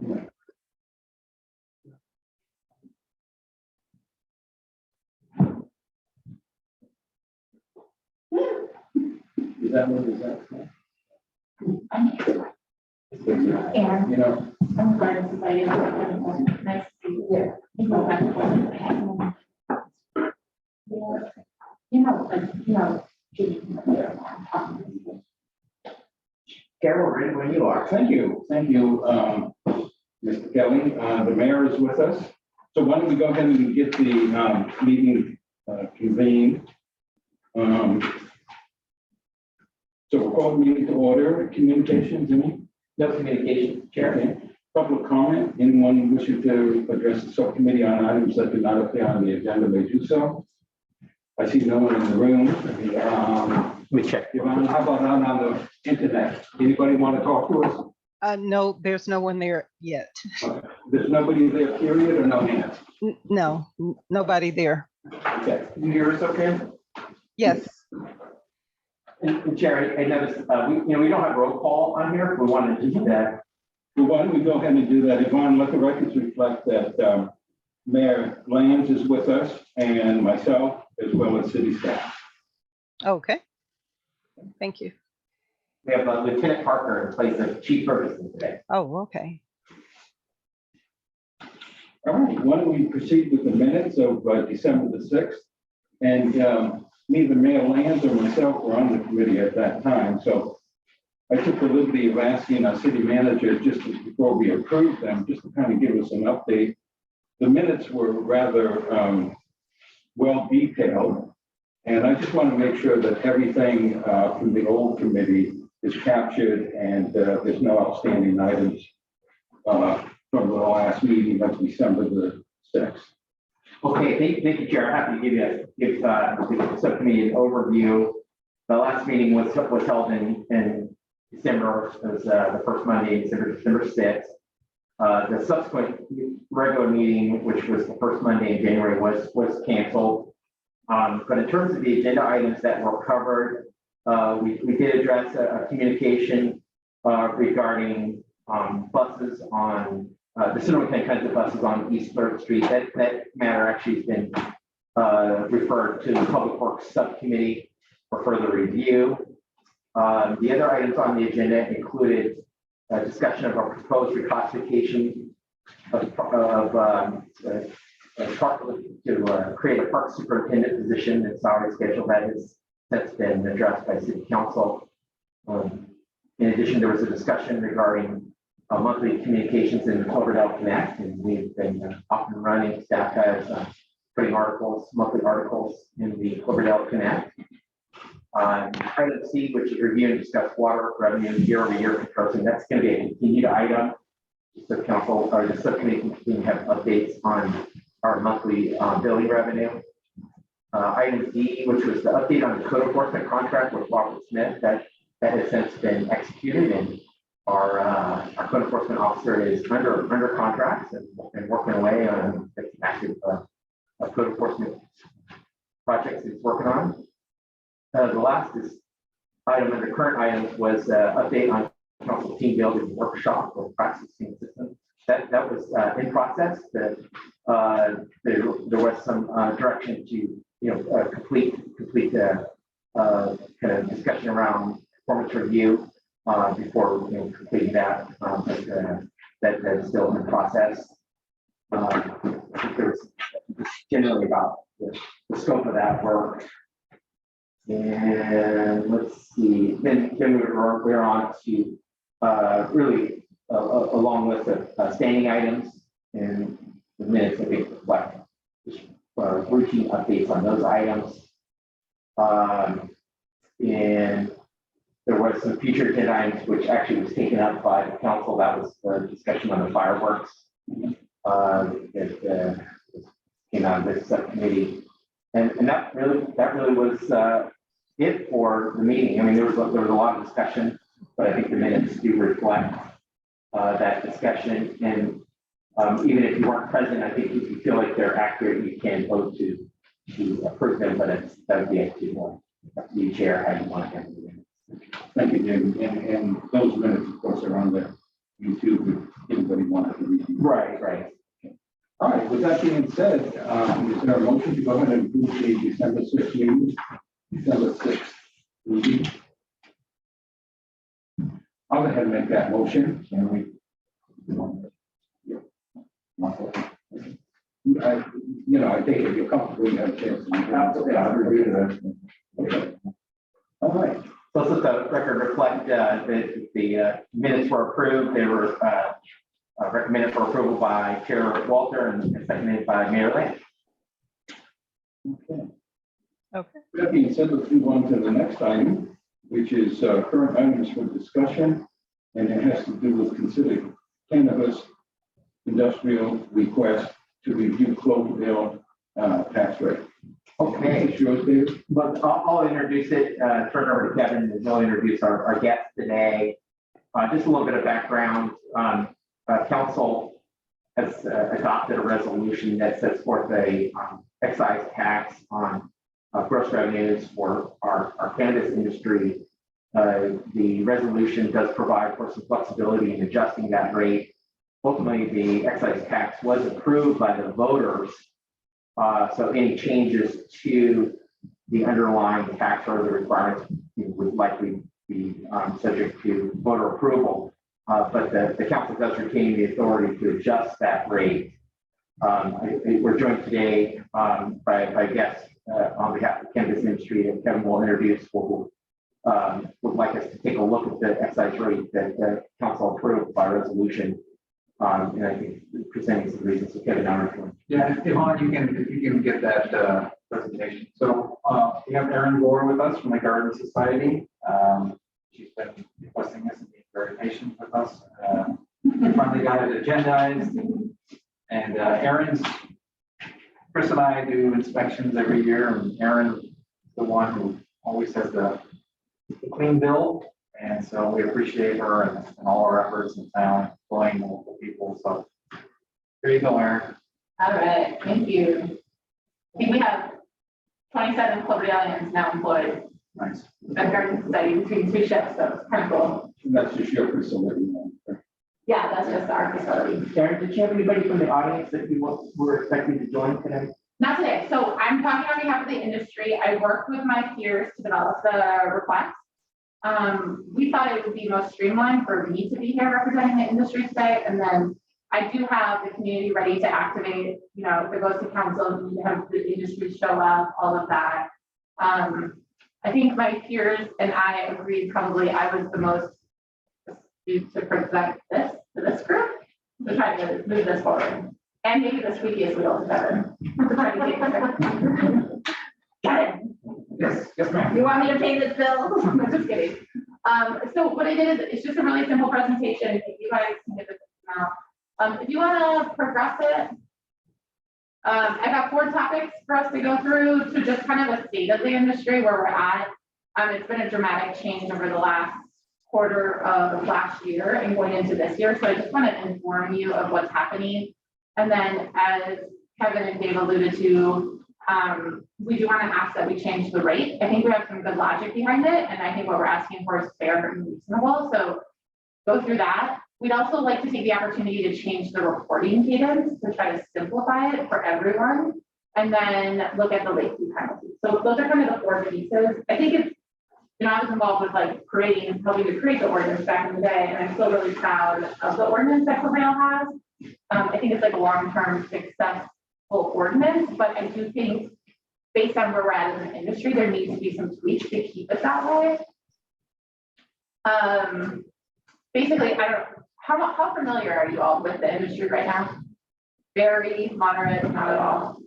Is that what is that? And You know, I'm glad to see you. Nice to see you. Yeah. You know, Carol, ready when you are. thank you, Mr. Kelly. The mayor is with us. So why don't we go ahead and get the meeting convened. So we'll call the meeting to order. Communications, any? No communication, Chair. Okay. Public comment. Anyone wishing to address the subcommittee on items that do not appear on the agenda may do so. I see no one in the room. Let me check. Yvonne, how about on the internet? Anybody want to talk to us? No, there's no one there yet. There's nobody there, period, or no hands? No, nobody there. Okay. You hear us okay? Yes. And Chair, I noticed, we don't have roll call on here. We wanted to do that. Well, why don't we go ahead and do that? Yvonne, let the records reflect that Mayor Lands is with us and myself, as well as city staff. Okay. Thank you. We have Lieutenant Parker in place of Chief Ferguson today. Oh, okay. All right, why don't we proceed with the minutes of December the 6th? And neither Mayor Lands or myself were on the committee at that time. So I took the liberty of asking our city manager just before we approved them, just to kind of give us an update. The minutes were rather well detailed. And I just want to make sure that everything from the old committee is captured and there's no outstanding items from the last meeting of December the 6th. Okay, thank you, Chair. Happy to give the subcommittee an overview. The last meeting was held in December. It was the first Monday, December 6th. The subsequent regular meeting, which was the first Monday in January, was canceled. But in terms of the agenda items that were covered, we did address a communication regarding buses on the Sonoma County Transit buses on East 3rd Street. That matter actually has been referred to the Public Works Subcommittee for further review. The other items on the agenda included a discussion of our proposed reclassification to create a park superintendent position and salary schedule that's been addressed by City Council. In addition, there was a discussion regarding monthly communications in the Cloverdale Connect, and we've been off and running. Staff has putting monthly articles in the Cloverdale Connect. Item C, which is review and discuss water revenue year-over-year comparison. That's going to be a continued item. So council or the subcommittee can continue to have updates on our monthly billing revenue. Item D, which was the update on the code enforcement contract with Robert Smith, that has since been executed, and our code enforcement officer is under contracts and working away on active code enforcement projects he's working on. The last item under current items was update on council team building workshop or practicing system. That was in process. There was some direction to complete kind of discussion around performance review before completing that. But that's still in process. I think there was generally about the scope of that work. And let's see. Then we're on to really a long list of standing items, and the minutes I think reflect routine updates on those items. And there was some future agenda items which actually was taken up by the council. That was the discussion on the fireworks that came out of this subcommittee, and that really was it for the meeting. I mean, there was a lot of discussion, but I think the minutes do reflect that discussion. And even if you weren't present, I think if you feel like they're accurate, you can vote to approve them. But that would be up to you, Chair, how you want to handle it. Thank you, Jim. And those minutes, of course, are on the YouTube if anybody wanted to review. Right. All right, with that being said, is there a motion to go ahead and approve the December 6th meeting? December 6th meeting? I'll go ahead and make that motion. Can we? I think if you're comfortable, you have a chance. Okay. All right. So let's let the record reflect that the minutes were approved. They were recommended for approval by Chair Walter and seconded by Mayor Lane. Okay. Okay. That being said, let's move on to the next item, which is current items for discussion, and it has to do with considered cannabis industrial request to review Cloverdale tax rate. Okay. It's yours, Dave. But I'll introduce it, turn it over to Kevin, and he'll introduce our guest today. Just a little bit of background. Council has adopted a resolution that sets forth a excise tax on gross revenues for our cannabis industry. The resolution does provide for some flexibility in adjusting that rate. Ultimately, the excise tax was approved by the voters. So any changes to the underlying tax or the requirements would likely be subject to voter approval. But the council does retain the authority to adjust that rate. We're joined today by guests on behalf of the cannabis industry, and Kevin will introduce who would like us to take a look at the excise rate that the council approved by resolution. And I think presenting some reasons. So Kevin, yeah, Yvonne, if you can get that presentation. So we have Erin Gore with us from the Garden Society. She's been requesting this and being very patient with us. We finally got it agendized. And Chris and I do inspections every year, and Erin's the one who always has the clean bill. And so we appreciate her and all our efforts in town, employing multiple people. So here you go, Erin. All right, thank you. I think we have 27 Cloverdalians now employed Nice. at Garden Society between two shifts, so it's kind of cool. And that's just your facility. Yeah, that's just our facility. Karen, did you have anybody from the audience that you were expecting to join today? Not today. So I'm talking on behalf of the industry. I worked with my peers to develop the request. We thought it would be most streamlined for me to be here representing the industry today. And then I do have the community ready to activate, if it goes to council, we have the industry show up, all of that. I think my peers and I agreed probably I was the most astute to present this to this group to try to move this forward. And maybe the squeakiest wheel to Kevin. Kevin. Yes, ma'am. You want me to pay this bill? I'm just kidding. So what I did is it's just a really simple presentation. I think you guys can get this now. If you want to progress it, I got 4 topics for us to go through to just kind of a state of the industry where we're at. It's been a dramatic change over the last quarter of last year and going into this year. So I just want to inform you of what's happening. And then as Kevin and Dave alluded to, we do want to ask that we change the rate. I think we have some good logic behind it. And I think what we're asking for is fair and reasonable. So go through that. We'd also like to take the opportunity to change the reporting cadence to try to simplify it for everyone. And then look at the late fee penalty. So those are kind of the 4 pieces. I think it's, I was involved with helping to create the ordinance back in the day. And I'm still really proud of the ordinance that Cloverdale has. I think it's like a long-term successful ordinance, but I do think based on where we're at in the industry, there needs to be some tweaks to keep it that way. Basically, I don't, how familiar are you all with the industry right now? Very moderate, not at all.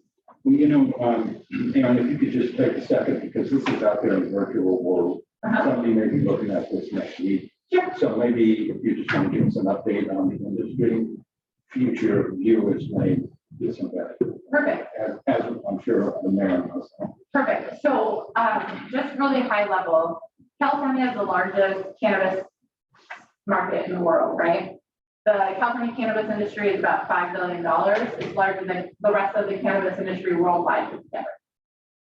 Well, Aaron, if you could just take a second, because this is out there in the virtual world. Somebody may be looking at this next week. Sure. So maybe if you just want to give us an update on the industry, future viewers may get some benefit. Perfect. As I'm sure the mayor knows. Perfect. So just really high level, California is the largest cannabis market in the world, right? The California cannabis industry is about $5 billion. It's larger than the rest of the cannabis industry worldwide put together.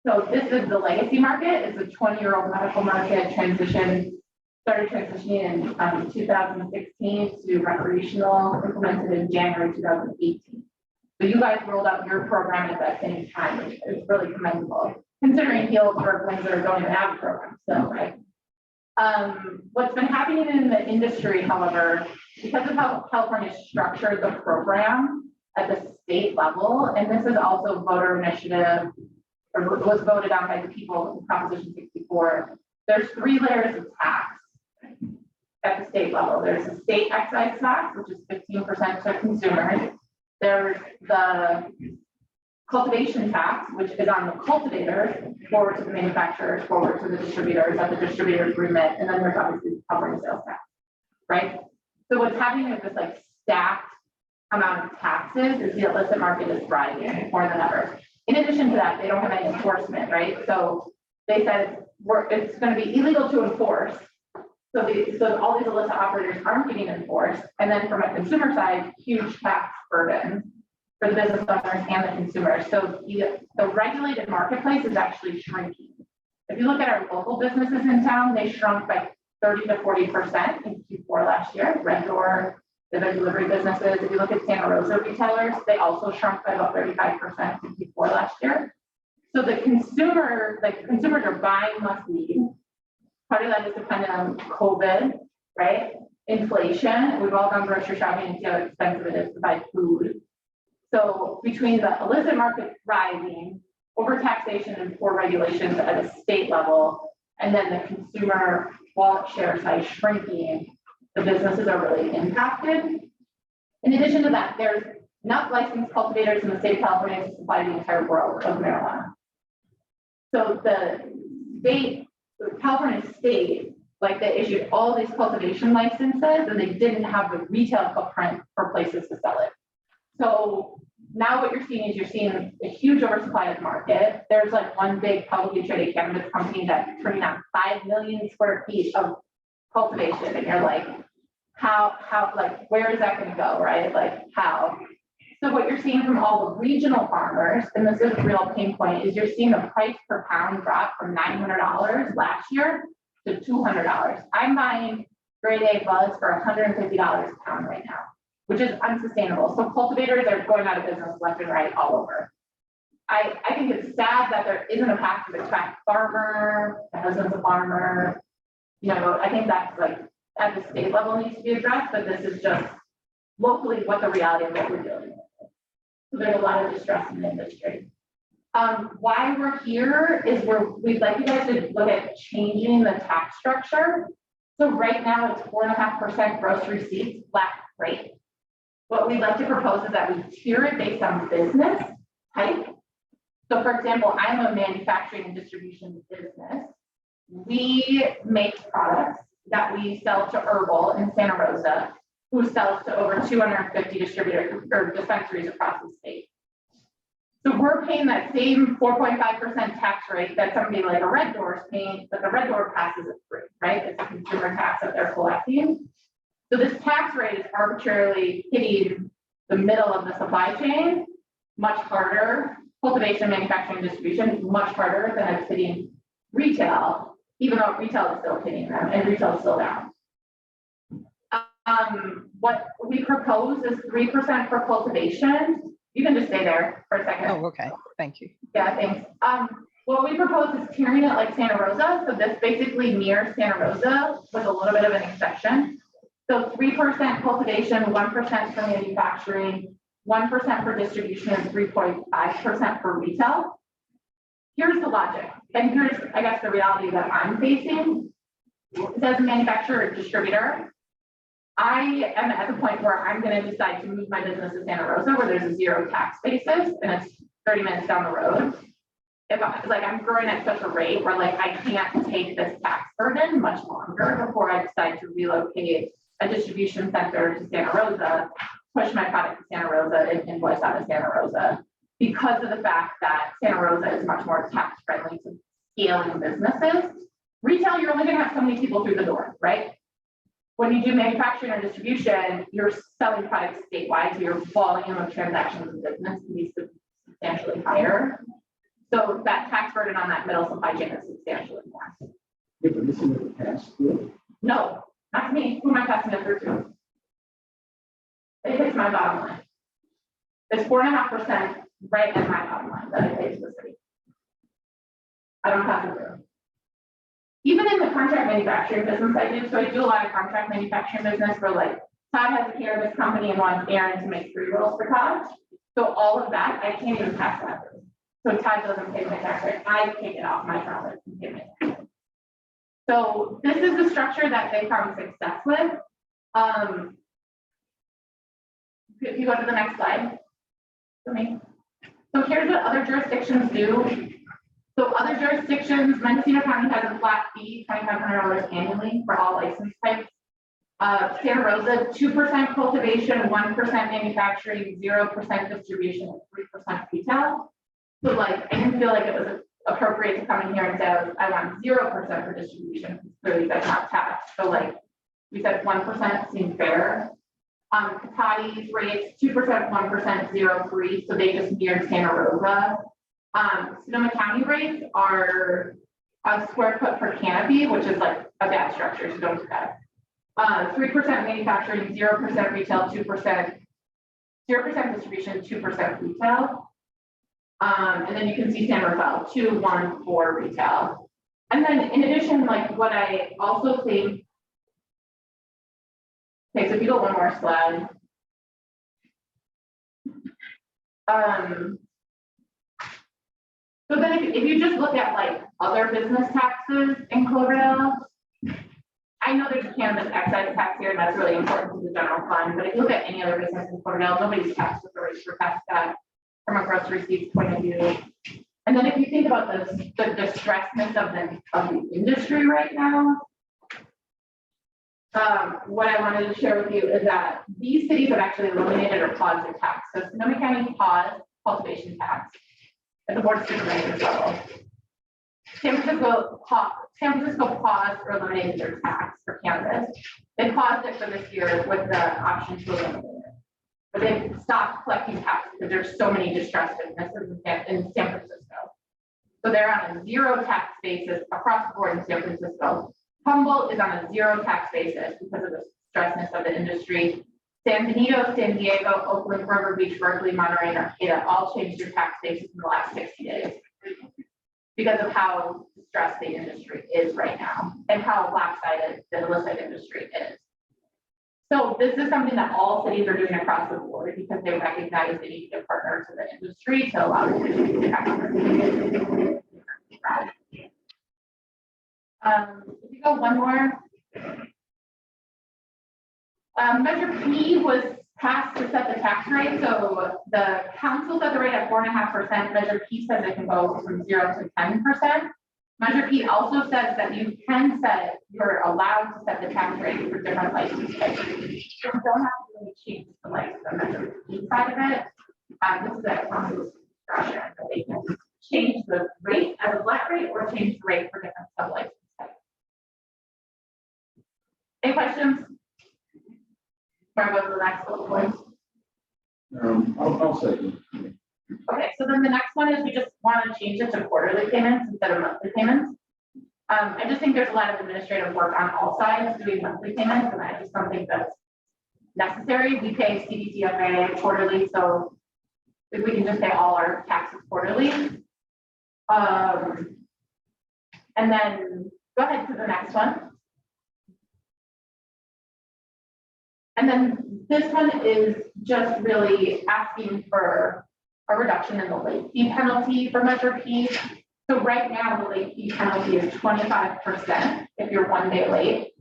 So this is the legacy market. It's a 20-year-old medical market transition started transitioning in 2016 to recreational, implemented in January 2018. So you guys rolled out your program at that same time, which is really commendable, considering Healdsburg, Windsor don't even have a program still, right? What's been happening in the industry, however, because of how California structured the program at the state level, and this is also voter initiative, or was voted on by the people in Proposition 64, there's 3 layers of tax at the state level. There's the state excise tax, which is 15% to consumers. There's the cultivation tax, which is on the cultivators, forward to the manufacturers, forward to the distributors at the distributor agreement, and then there's obviously covering sales tax, right? So what's happening with this like stacked amount of taxes is the illicit market is thriving more than ever. In addition to that, they don't have any enforcement, right? So they said it's going to be illegal to enforce. So all these illicit operators aren't getting enforced. And then from a consumer side, huge tax burden for the business owners and the consumers. So the regulated marketplace is actually shrinking. If you look at our local businesses in town, they shrunk by 30 to 40% in Q4 last year. Red Door, the delivery businesses. If you look at Santa Rosa retailers, they also shrunk by about 35% in Q4 last year. So the consumers are buying less weed. Part of that is dependent on COVID, right? Inflation. We've all gone grocery shopping and see how expensive it is to buy food. So between the illicit market rising, overtaxation and poor regulations at a state level, and then the consumer wallet share size shrinking, the businesses are really impacted. In addition to that, there's not licensed cultivators in the state of California to supply the entire world of marijuana. So the California state, like they issued all these cultivation licenses and they didn't have the retail footprint for places to sell it. So now what you're seeing a huge oversupply of the market. There's like one big publicly traded cannabis company that's turning out 5 million square feet of cultivation. And you're like, how, like, where is that going to go, right? Like how? So what you're seeing from all the regional farmers, and this is a real pain point, is you're seeing the price per pound drop from $900 last year to $200. I'm buying grade A buds for $150 a pound right now, which is unsustainable. So cultivators are going out of business left and right all over. I think it's sad that there isn't a path to attract farmer, the husband's a farmer. You know, I think that's like at the state level needs to be addressed, but this is just locally what the reality of what we're dealing with. So there's a lot of distress in the industry. Why we're here is we'd like you guys to look at changing the tax structure. So right now it's 4.5% gross receipts flat rate. What we'd like to propose is that we tier it based on business type. So for example, I'm a manufacturing and distribution business. We make products that we sell to Herbal in Santa Rosa, who sells to over 250 distributors or dispensaries across the state. So we're paying that same 4.5% tax rate that somebody like a Red Door is paying, but the Red Door passes it through, right? It's a consumer tax that they're collecting. So this tax rate is arbitrarily hitting the middle of the supply chain much harder. Cultivation, manufacturing, distribution, much harder than it's hitting retail, even though retail is still hitting them and retail is still down. What we propose is 3% for cultivation. You can just stay there for a second. Oh, okay. Thank you. Yeah, thanks. What we propose is tiering it like Santa Rosa. So this basically mirrors Santa Rosa with a little bit of an exception. So 3% cultivation, 1% for manufacturing, 1% for distribution, and 3.5% for retail. Here's the logic. And here's, I guess, the reality that I'm facing. As a manufacturer or distributor, I am at the point where I'm going to decide to move my business to Santa Rosa, where there's a zero tax basis and it's 30 minutes down the road. If I'm growing at such a rate where like I can't take this tax burden much longer before I decide to relocate a distribution center to Santa Rosa, push my product to Santa Rosa and invoice out of Santa Rosa, because of the fact that Santa Rosa is much more tax friendly to scaling businesses. Retail, you're only going to have so many people through the door, right? When you do manufacturing or distribution, you're selling products statewide, so your volume of transactions in business can be substantially higher. So that tax burden on that middle supply chain is substantially more. Yeah, but isn't it a pass through? No, not me. Who am I passing it through to? It hits my bottom line. It's 4.5% right at my bottom line that I pay to the city. I don't pass it through. Even in the contract manufacturing business I do, so I do a lot of contract manufacturing business where like Todd has a cannabis company and wants Aaron to make pre-rolls for Todd. So all of that, I can't even pass that through. So Todd doesn't pay my tax rate. I take it off my profit and pay my tax rate. So this is the structure that they found success with. If you go to the next slide for me. So here's what other jurisdictions do. So other jurisdictions, Mendocino County has a flat fee, $2,500 annually for all license types. Santa Rosa, 2% cultivation, 1% manufacturing, 0% distribution, and 3% retail. So like, I didn't feel like it was appropriate to come in here and say, I want 0% for distribution. Clearly that's not taxed. So like, we said 1% seemed fair. Katati's rates, 2%, 1%, 0, 3. So they just mirrored Santa Rosa. Sonoma County rates are a square foot per canopy, which is like a bad structure, so don't do that. 3% manufacturing, 0% retail, 2%, 0% distribution, 2% retail. And then you can see San Rafael, 2, 1, 4 retail. And then in addition, like what I also think, okay, so if you go one more slide. So then if you just look at like other business taxes in Cloverdale, I know there's a cannabis excise tax here, and that's really important to the general fund, but if you look at any other business in Cloverdale, nobody's taxed with the rates for tax that from a gross receipts point of view. And then if you think about the distressedness of the industry right now, what I wanted to share with you is that these cities have actually eliminated or paused their tax. So Sonoma County paused cultivation tax at the board of supervisors level. San Francisco paused or eliminated their tax for cannabis. They paused it for this year with the option to eliminate it. But they've stopped collecting tax because there's so many distressed businesses in San Francisco. So they're on a 0 tax basis across the board in San Francisco. Humboldt is on a 0 tax basis because of the stressness of the industry. San Benito, San Diego, Oakland, River Beach, Berkeley, Monterey, and Arcata all changed their tax basis in the last 60 days because of how stressed the industry is right now and how lopsided the illicit industry is. So this is something that all cities are doing across the board because they recognize they need to partner to the industry to allow the industry to tax. If you go one more. Measure P was passed to set the tax rate. So the council set the rate at 4.5%. Measure P says it can go from 0 to 10%. Measure P also says that you can set, you're allowed to set the tax rate for different license types. You don't have to really change the Measure P side of it. This is at council's discretion. They can change the rate as a flat rate or change the rate for different sub-license types. Any questions? Before I go to the next little point. I'll say. Okay, so then the next one is we just want to change it to quarterly payments instead of monthly payments. I just think there's a lot of administrative work on all sides doing monthly payments, and I just don't think that's necessary. We pay CDCFA quarterly, so if we can just pay all our taxes quarterly. And then go ahead to the next one. And then this one is just really asking for a reduction in the late fee penalty for Measure P. So right now, the late fee penalty is 25% if you're 1 day late.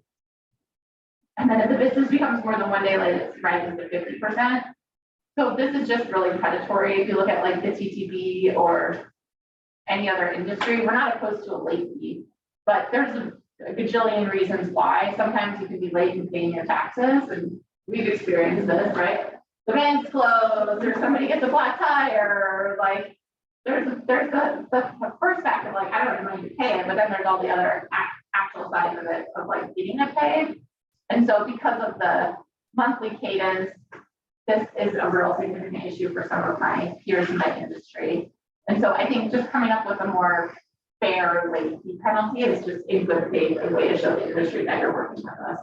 And then if the business becomes more than 1 day late, it's rises to 50%. So this is just really predatory. If you look at like the TTB or any other industry, we're not opposed to a late fee, but there's a gajillion reasons why. Sometimes you can be late in paying your taxes, and we've experienced this, right? The bank's closed, or somebody gets a flat tire, like there's the first factor, like I don't have money to pay it, but then there's all the other actual sides of it of like getting it paid. And so because of the monthly cadence, this is a real significant issue for some of my peers in my industry. And so I think just coming up with a more fair late fee penalty. It's just in good faith, a way to show the industry that you're working with us.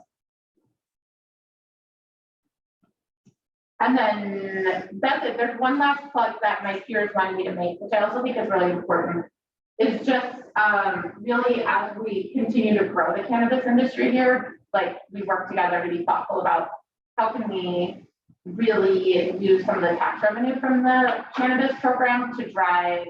And then that's it. There's one last plug that my peers wanted me to make, which I also think is really important. It's just really as we continue to grow the cannabis industry here, like we work together to be thoughtful about how can we really use some of the tax revenue from the cannabis program to drive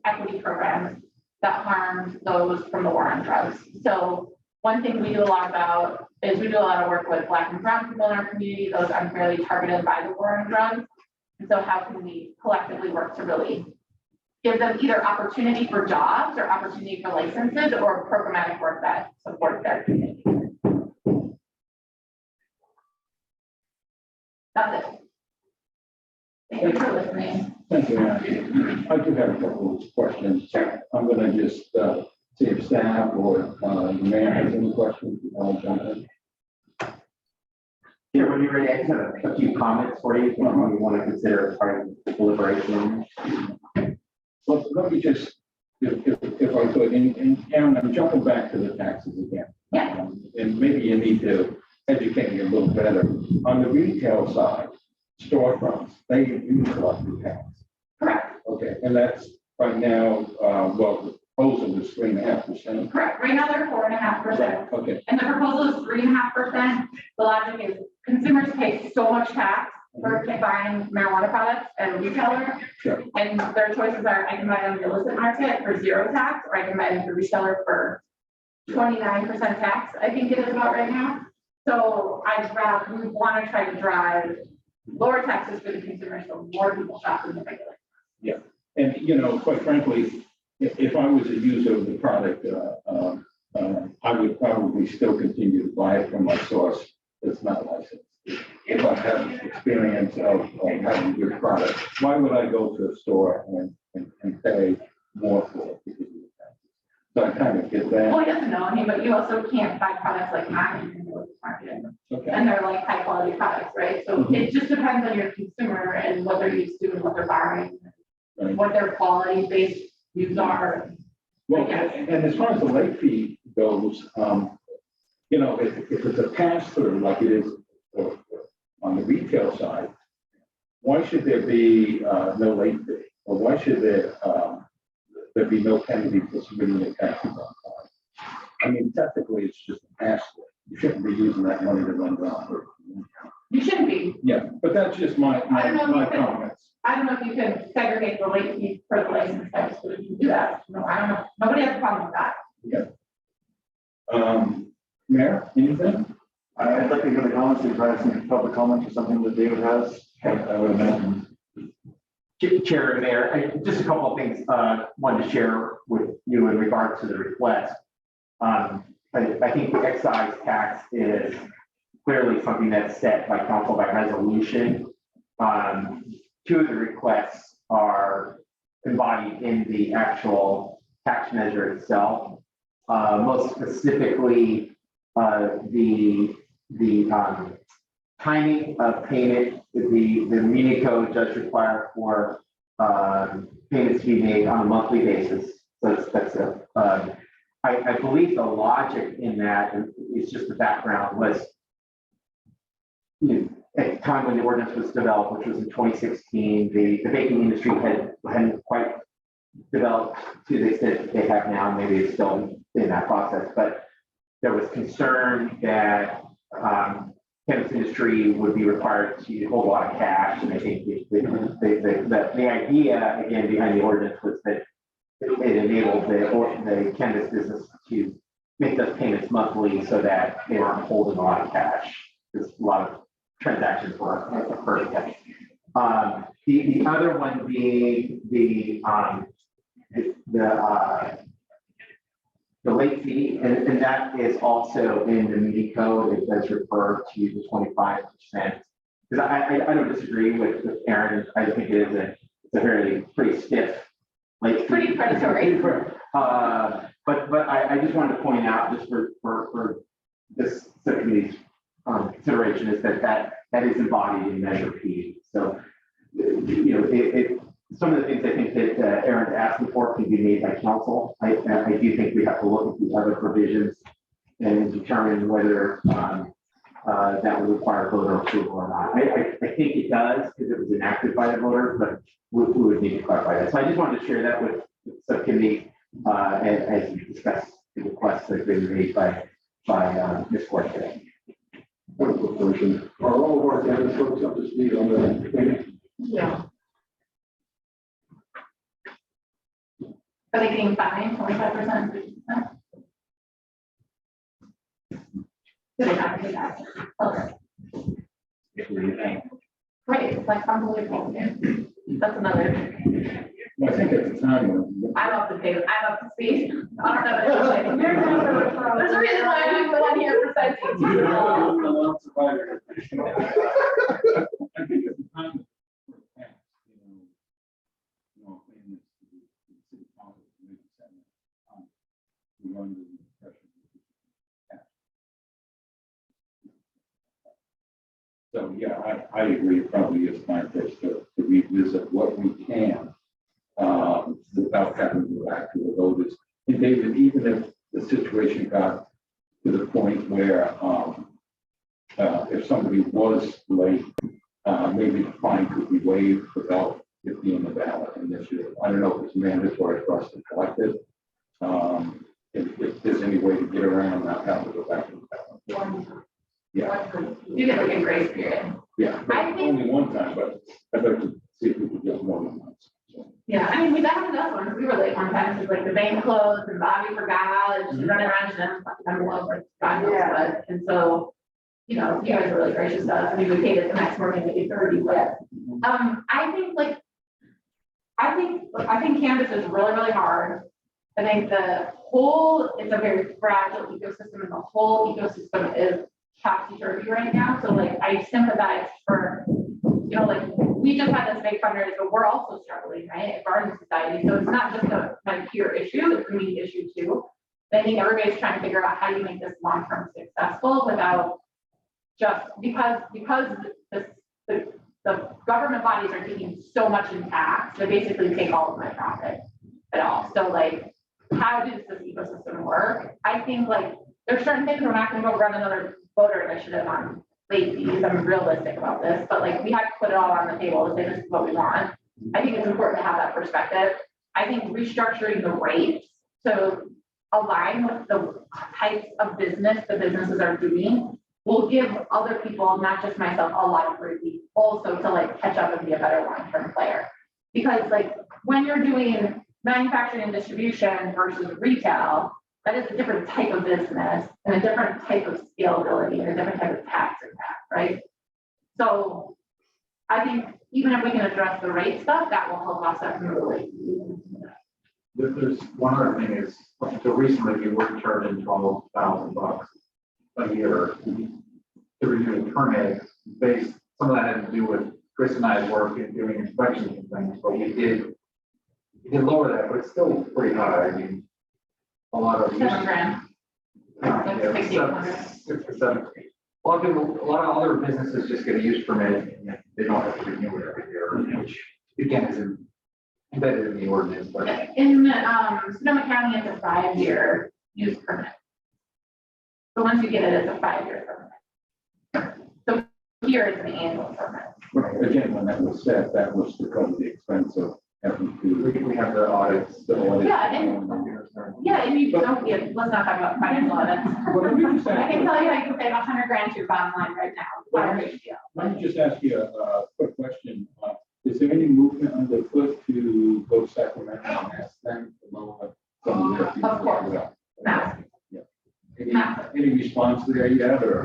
equity programs that harm those from the war on drugs. So one thing we do a lot about is we do a lot of work with Black and brown people in our community, those unfairly targeted by the war on drugs. And so how can we collectively work to really give them either opportunity for jobs or opportunity for licenses or programmatic work that supports their community. That's it. Thank you for listening. Thank you, Ann. I do have a couple of questions. I'm going to just see if staff or the mayor has any questions. Here, when you're ready, I just have a few comments for you. If you want to consider as part of the deliberation. Well, let me just, if I could, and Aaron, I'm jumping back to the taxes again. Yeah. And maybe you need to educate me a little better. On the retail side, storefronts, they do collect the tax. Correct. Okay, and that's right now, well, the proposal is 3.5%. Correct. Right now they're 4.5%. Okay, And the proposal is 3.5%. The logic is consumers pay so much tax for buying marijuana products at a retailer. sure. And their choices are, I can buy it on the illicit market for 0 tax, or I can buy it at the retailer for 29% tax, I think it is about right now. So we want to try to drive lower taxes for the consumer so more people shop in the regular. Yeah, and you know, quite frankly, if I was a user of the product, I would probably still continue to buy it from my source that's not licensed. If I have experience of having a good product, why would I go to a store and pay more for it? Because of the taxes? So I kind of get that. Well, he doesn't know, I mean, but you also can't buy products like mine in the illicit market. Okay. And they're like high quality products, right? So it just depends on your consumer and what they're used to and what they're buying, Right. what their quality based views are. Well, and as far as the late fee goes, you know, if it's a pass through like it is on the retail side, why should there be no late fee? Or why should there be no penalty for submitting the taxes on time? I mean, technically, it's just a pass through. You shouldn't be using that money to run the operation. You shouldn't be. Yeah, but that's just my comments. I don't know if you can segregate the late fee for the license types, but if you do that, no, I don't know. Nobody has a problem with that. Yeah. Mayor, anything? I'd like to hear the comments, if I have some public comments or something that David has. I would imagine. Chair and Mayor, just a couple of things wanted to share with you in regard to the request. I think the excise tax is clearly something that's set by council by resolution. 2 of the requests are embodied in the actual tax measure itself. Most specifically, the timing of payment, the muni code does require for payments to be made on a monthly basis. So I believe the logic in that is just the background was, at the time when the ordinance was developed, which was in 2016, the vaping industry hadn't quite developed to the extent that they have now. Maybe it's still in that process, but there was concern that cannabis industry would be required to hold a lot of cash, and I think the idea again behind the ordinance was that it enabled the cannabis business to make those payments monthly so that they weren't holding a lot of cash, because a lot of transactions were occurring. The other one being the late fee, and that is also in the muni code. It does refer to the 25%. Because I don't disagree with Aaron. I think it is it's a pretty stiff late fee. Pretty predatory. But I just wanted to point out, just for this subcommittee's consideration, is that is embodied in Measure P. So, you know, some of the things I think that Aaron's asked asking for can be made by council. I do think we have to look at the other provisions and determine whether that would require voter approval or not. I think it does because it was enacted by the voters, but we would need to clarify that. So I just wanted to share that with the subcommittee as we discussed the request that has been made by Ms. Court today. Wonderful question. Are all of our candidates folks up to speed on the? Yeah. Are they getting fined 25%, 50%? Do they not do that? Okay. Great, it's like unbelievable. That's another. I think at the time. I'm up to date, I'm up to speed. I don't know. There's a reason why I'm the one here presenting. I think at the time. So, yeah, I agree, it probably is time for us to revisit what we can, without having to go back to the voters. And David, even if the situation got to the point where, if somebody was late, maybe the fine could be waived without it being a ballot initiative. I don't know if it's mandatory for us to collect it. If there's any way to get around not having to go back to the ballot. Yeah. You get like a grace period. Yeah, I think- only one time, but I'd like to see if we could get more than once. So, Yeah, I mean, we've had another one, we were late one time, because like the bank closed and Bobby forgot, and she's running around, she didn't fucking envelope, or God knows what, and so, you know, you guys are really gracious to us, I mean, we paid it the next morning, maybe 30 with. I think Canvas is really, really hard. I think it's a very fragile ecosystem, and the whole ecosystem is topsy-turvy right now, so like, I sympathize for, you know, like, we just had this big fundraiser, but we're also struggling, right, at Garden Society, so it's not just a peer issue, it's a me issue too. I think everybody's trying to figure out how do you make this long-term successful without just, because the government bodies are taking so much in tax, they basically take all of my profit at all, so like, how does this ecosystem work? I think like, there's certain things we're not gonna go run another voter initiative on late fees. I'm realistic about this, but like we have to put it all on the table to say this is what we want. I think it's important to have that perspective. I think restructuring the rates to align with the types of business the businesses are doing will give other people, not just myself, a lot of relief also to like catch up and be a better long-term player. Because like when you're doing manufacturing and distribution versus retail, that is a different type of business and a different type of scalability and a different type of tax impact, right? So I think even if we can address the rate stuff, that will help offset some of the late fees. There's one other thing is, until recently, we were charging $12,000 a year to renew the permit. Some of that had to do with Chris and I's work in doing inspections and things, but we did lower that, but it's still pretty high. I mean, a lot of. $7,000. That's Yeah, 6,800. 6 or 7. A lot of other businesses just get a use permit, and they don't have to renew it every year, which again is embedded in the ordinance, but. In Sonoma County, it's a 5-year use permit. So once you get it, it's a 5-year permit. So here it's an annual permit. right, again, when that was said, that was to cover the expense of having to. We have the audits. Yeah, and you don't get, let's not talk about financial audits. Well, let me just I ask can you- tell you how you can save $100,000 to your bottom line right now. Not a big deal. Let me just ask you a quick question. Is there any movement underfoot to go to Sacramento and ask them to lower some of their fees? Of course. Massive. Any response there yet, or?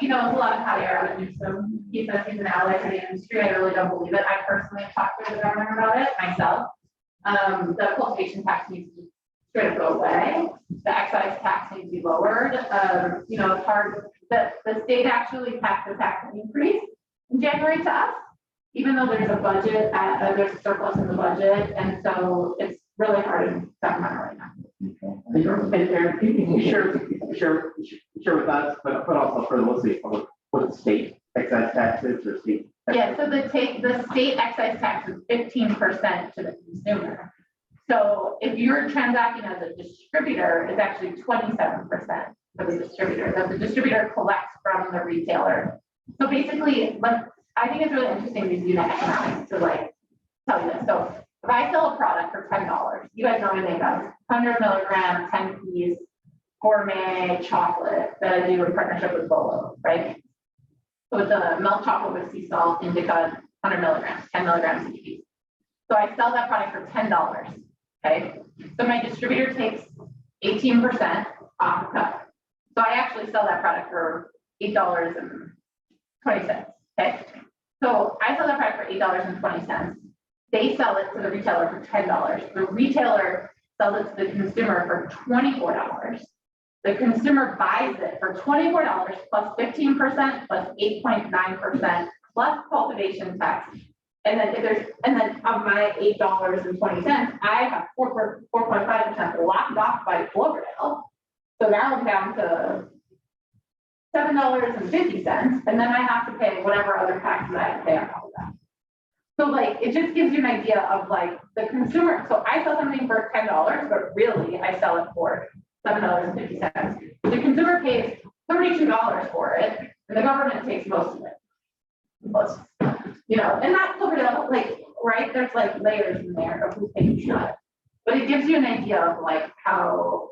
You know, it's a lot of hot air revenue, so he says he's an ally to the industry. I really don't believe it. I personally have talked to the governor about it myself. The cultivation tax needs to straight up go away. The excise tax needs to be lowered. You know, it's hard. The state actually passed the tax increase in January to us, even though there's a budget, there's a surplus in the budget, and so it's really hard in Sacramento right now. And can you share with us, but also for the listeners, what state excise taxes or state? Yeah, so the state excise tax is 15% to the consumer. So if you're transacting as a distributor, it's actually 27% for the distributor, that the distributor collects from the retailer. So basically, but I think it's really interesting these unit economics to like tell you this. So if I sell a product for $10, you guys know what I think of 100 milligram, 10 piece gourmet chocolate that I do in partnership with Bolo, right? So it's a milk chocolate with sea salt, indica, 100 milligrams, 10 milligrams each piece. So I sell that product for $10. Okay, so my distributor takes 18% off the cut. So I actually sell that product for $8.20. Okay, so I sell that product for $8.20. They sell it to the retailer for $10. The retailer sells it to the consumer for $24. The consumer buys it for $24 plus 15% plus 8.9% plus cultivation tax. And then of my $8.20, I have 4.5% locked off by Cloverdale. So now I'm down to $7.50, and then I have to pay whatever other taxes I have to pay on top of that. So like, it just gives you an idea of like the consumer. So I sell something for $10, but really I sell it for $7.50. The consumer pays $32 for it, and the government takes most of it. Most, you know, and not Cloverdale, like, right? There's like layers in there of who pays what. But it gives you an idea of like how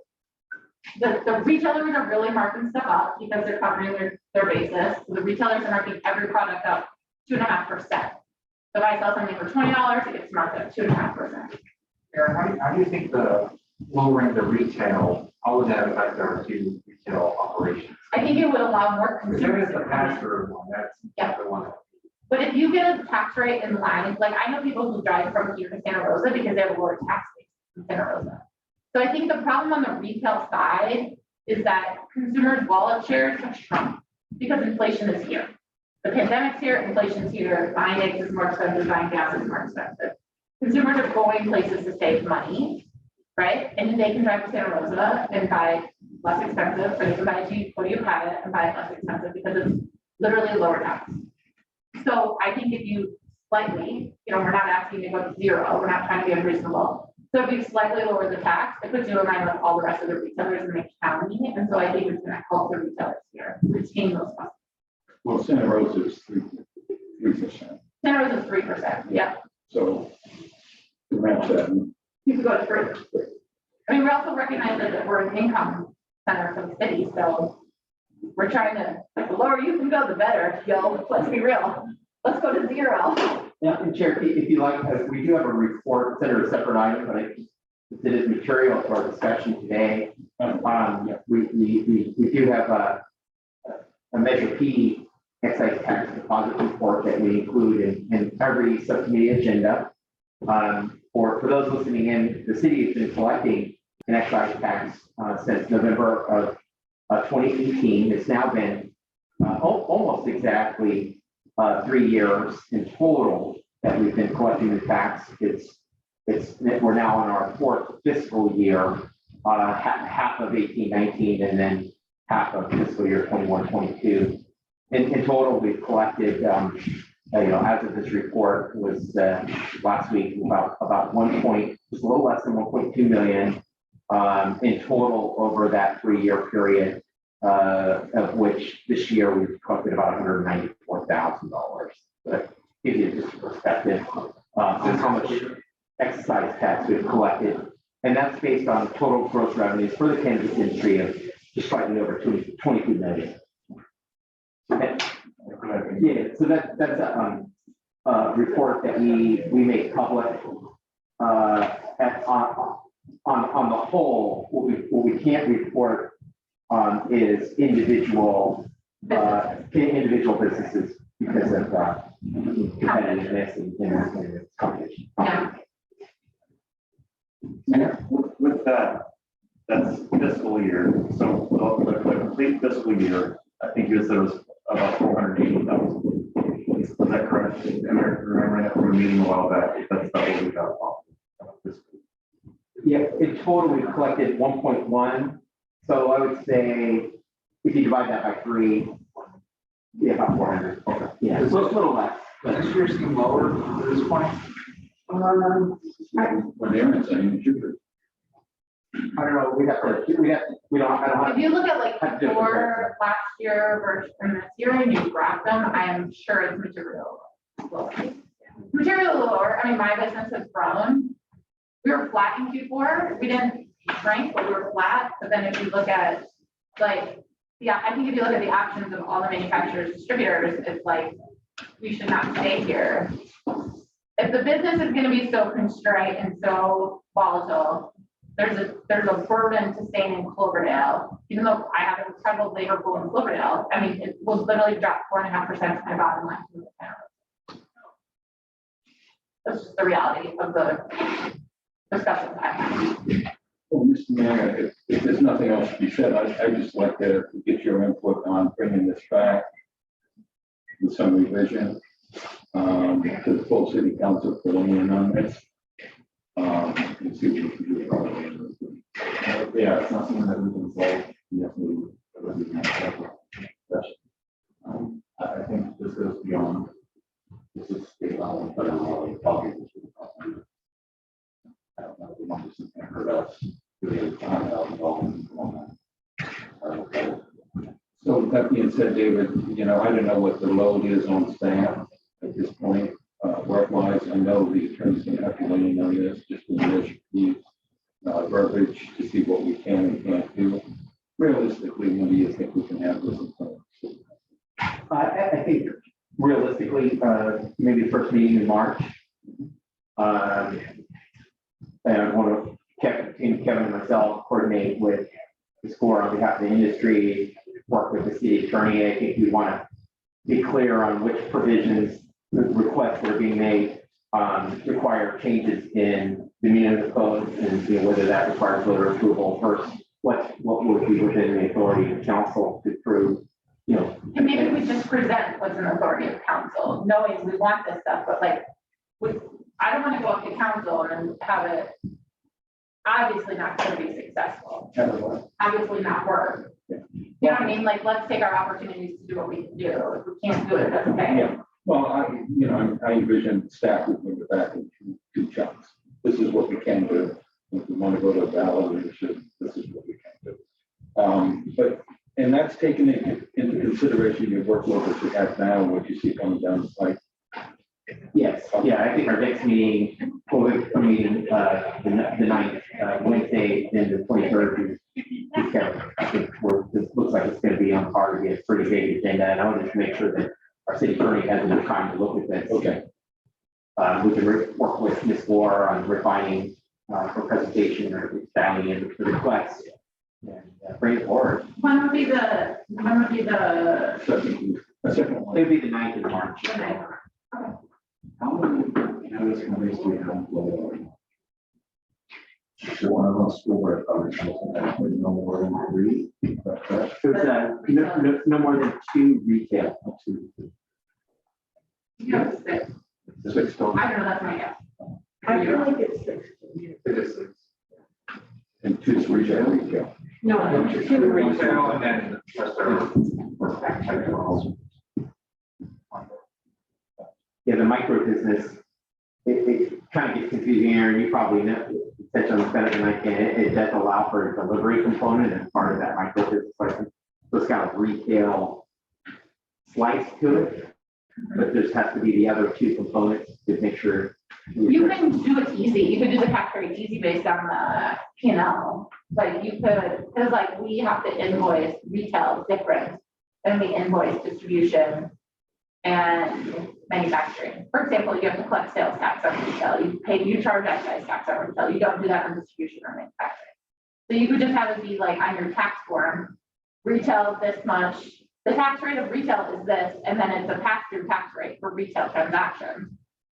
the retailers are really marking stuff up because they're covering their basis. So the retailers are marking every product up 2.5%. So if I sell something for $20, it gets marked up 2.5%. Aaron, how do you think the lowering the retail, how would that affect our two retail operations? I think it would allow more Because there consumers is to the come in. pass-through one, that's Yeah. the one. But if you get a tax rate in line, like I know people who drive from here to Santa Rosa because they have a lower tax rate in Santa Rosa. So I think the problem on the retail side is that consumers' wallet shares have shrunk because inflation is here. The pandemic's here, inflation's here, buying eggs is more expensive, buying gas is more expensive. Consumers are going places to save money, right? And they can drive to Santa Rosa and buy less expensive, or they can buy you have it and buy it less expensive because it's literally lower tax. So I think if you slightly, you know, we're not asking to go to zero, we're not trying to be unreasonable. So if you slightly lower the tax, it puts you in line with all the rest of the retailers in the county. And so I think it's gonna help the retailers here retain those customers. Well, Santa Rosa is 3%. Santa Rosa is 3%, yeah. So to match that, You could go to 3. I mean, we also recognize that we're an income center for the city, so we're trying to, like, the lower you can go, the better, yo, let's be real. Let's go to 0. Yeah, and Cherokee, if you like, we do have a report, it's under a separate item, but it is material for our discussion today. We do have a Measure P excise tax deposit report that we include in every subcommittee agenda. For those listening in, the city has been collecting an excise tax since November of 2018. It's now been almost exactly 3 years in total that we've been collecting the tax. We're now in our 4th fiscal year, half of 18-19, and then half of fiscal year 21-22. In total, we've collected, as of this report was last week, about just a little less than 1.2 million in total over that 3-year period, of which this year we've collected about $194,000. That gives you just a perspective on how much excise tax we've collected. And that's based on total gross revenues for the cannabis industry of just slightly over 22 million. Yeah, so that's a report that we make public. On the whole, what we can't report is individual businesses because of competitiveness and competition. Yeah. With that's fiscal year, so the complete fiscal year, I think you said it was about 480,000. Is that correct? Am I remembering that from a meeting a while back? That's not what we got off this. Yeah, in total, we've collected 1.1. So I would say if you divide that by 3, yeah, about 400. Yeah, so it's a little less. This year seem lower at this point? When Aaron's saying, you I don't know, we don't, I don't If have. you look at like Have different before last year versus this year and you graph them, I am sure it's material. lower. Material lower, I mean, my business has grown. We were flat in Q4, we didn't shrink, but we were flat, but then if you look at, like, yeah, I think if you look at the options of all the manufacturers, distributors, it's like, we should not stay here. If the business is gonna be so constrained and so volatile, there's a burden to staying in Cloverdale, even though I have an incredible labor pool in Cloverdale. I mean, it will literally drop 4.5% of my bottom line. That's just the reality of the discussions I have. Well, Mr. Mayor, if there's nothing else to be said, I'd just like to get your input on bringing this back with some revision to the full city council filling in on this. And see what we can do about it. Yeah, it's not something that we can solve. We can have a discussion. I think this goes beyond. This is state level, federal level, public. I don't know if we want to see and hurt us. So with that being said, David, you know, I don't know what the load is on staff at this point, work-wise. I know the attorney's gonna have to weigh in on this, just in the verbiage to see what we can and can't do. Realistically, when do you think we can have this in place? I think realistically, maybe the first meeting in March. And I want to Kevin and myself coordinate with the SCORE on behalf of the industry, work with the city attorney. I think we want to be clear on which provisions, the requests that are being made, require changes in the municipal code, and you know, whether that requires voter approval first. What would be within the authority of council to approve, you know. And maybe we just present what's in the authority of council, knowing we want this stuff, but like, I don't want to go up to council and have it obviously not going to be successful, obviously not work. Yeah. You know what I mean? Like, let's take our opportunities to do what we can do. If we can't do it, that's okay. Yeah. Well, I envision staff would move it back in two chunks. This is what we can do. If we want to go to a ballot, this is what we can do. But that's taken into consideration your workload that you have now and what you see coming down the pipe. Yes, yeah, I think our next meeting, the 9th, Wednesday, and the 23rd is kind of, I think this looks like it's going to be on par to be a pretty big agenda, and I want to make sure that our city attorney has enough time to look at this. Okay. We can work with Ms. Moore on refining her presentation or dialing in the requests and bring it forward. When would be the Second one. It'll be the 9th of March. okay. How many candidates companies do we have in Florida? So one of those school board members, no more than 3. There's no more than 2 retail. Yeah, 6. 6 total. I don't know, that's my guess. I feel like it's 6. It is 6. And 2 is retail. No, Two retail and then restaurant. Yeah, the micro business, it kind of gets confusing here, and you probably know, touch on this better than I can. It does allow for a delivery component as part of that micro business license. So it's got a retail slice to it, but there has to be the other 2 components to make sure. You can do it easy. You could do the tax rate easy based on the P&L. Like you could, because like we have to invoice retail different than we invoice distribution and manufacturing. For example, you have to collect sales tax on retail. You charge excise tax on retail. You don't do that on distribution or manufacturing. So you could just have it be like on your tax form, retail this much. The tax rate of retail is this, and then it's a pass-through tax rate for retail transactions.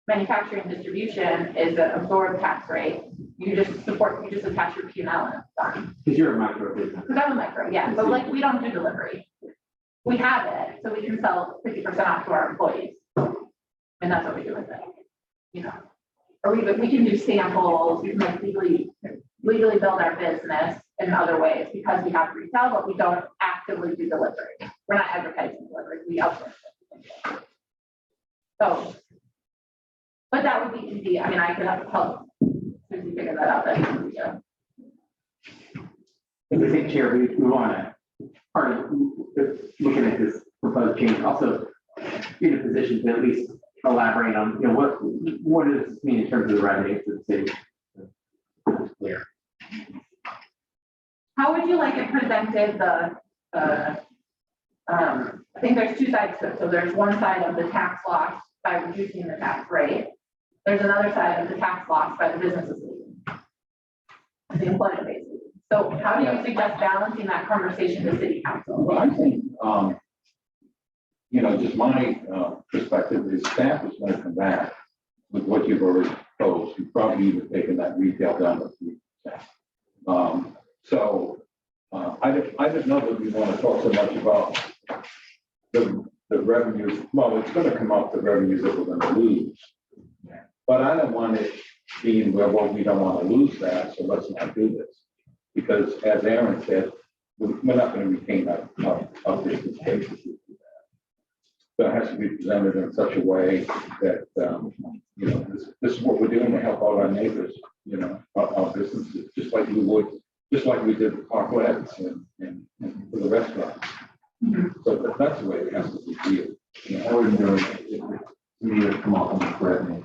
Manufacturing and distribution is an absorbed tax rate. You just attach your P&L and it's done. Because you're a micro business. Because I'm a micro, yeah, but like we don't do delivery. We have it, so we can sell 50% off to our employees. And that's what we do with it, you know. Or we can do samples, we can like legally build our business in other ways because we have retail, but we don't actively do delivery. We're not advertising delivery, we outsource it. So, but but that would be easy. I mean, I could help Susie figure that out. That's easy, yeah. I think, Chair, we want to, part of looking at this proposed change, also be in a position to at least elaborate on, you know, what does this mean in terms of the revenue to the city? Clear. How would you like it presented? I think there's two sides to it. So there's one side of the tax loss by reducing the tax rate. There's another side of the tax loss by the businesses leaving. The employment base. So how do you suggest balancing that conversation with city council? Well, I think, you know, just my perspective is staff is going to come back with what you've already proposed. You've probably even taken that retail down to 3%. I don't know that we want to talk so much about the revenues. Well, it's going to come up the revenues that we're going to lose. But I don't want it being, well, we don't want to lose that, so let's not do this. Because as Aaron said, we're not going to retain our business cases. So it has to be presented in such a way that, you know, this is what we're doing to help all our neighbors, you know, our businesses, just like we did the parklets and for the restaurants. So that's the way it has to be viewed. You know, I wouldn't do it. To me, it come off on the threatening.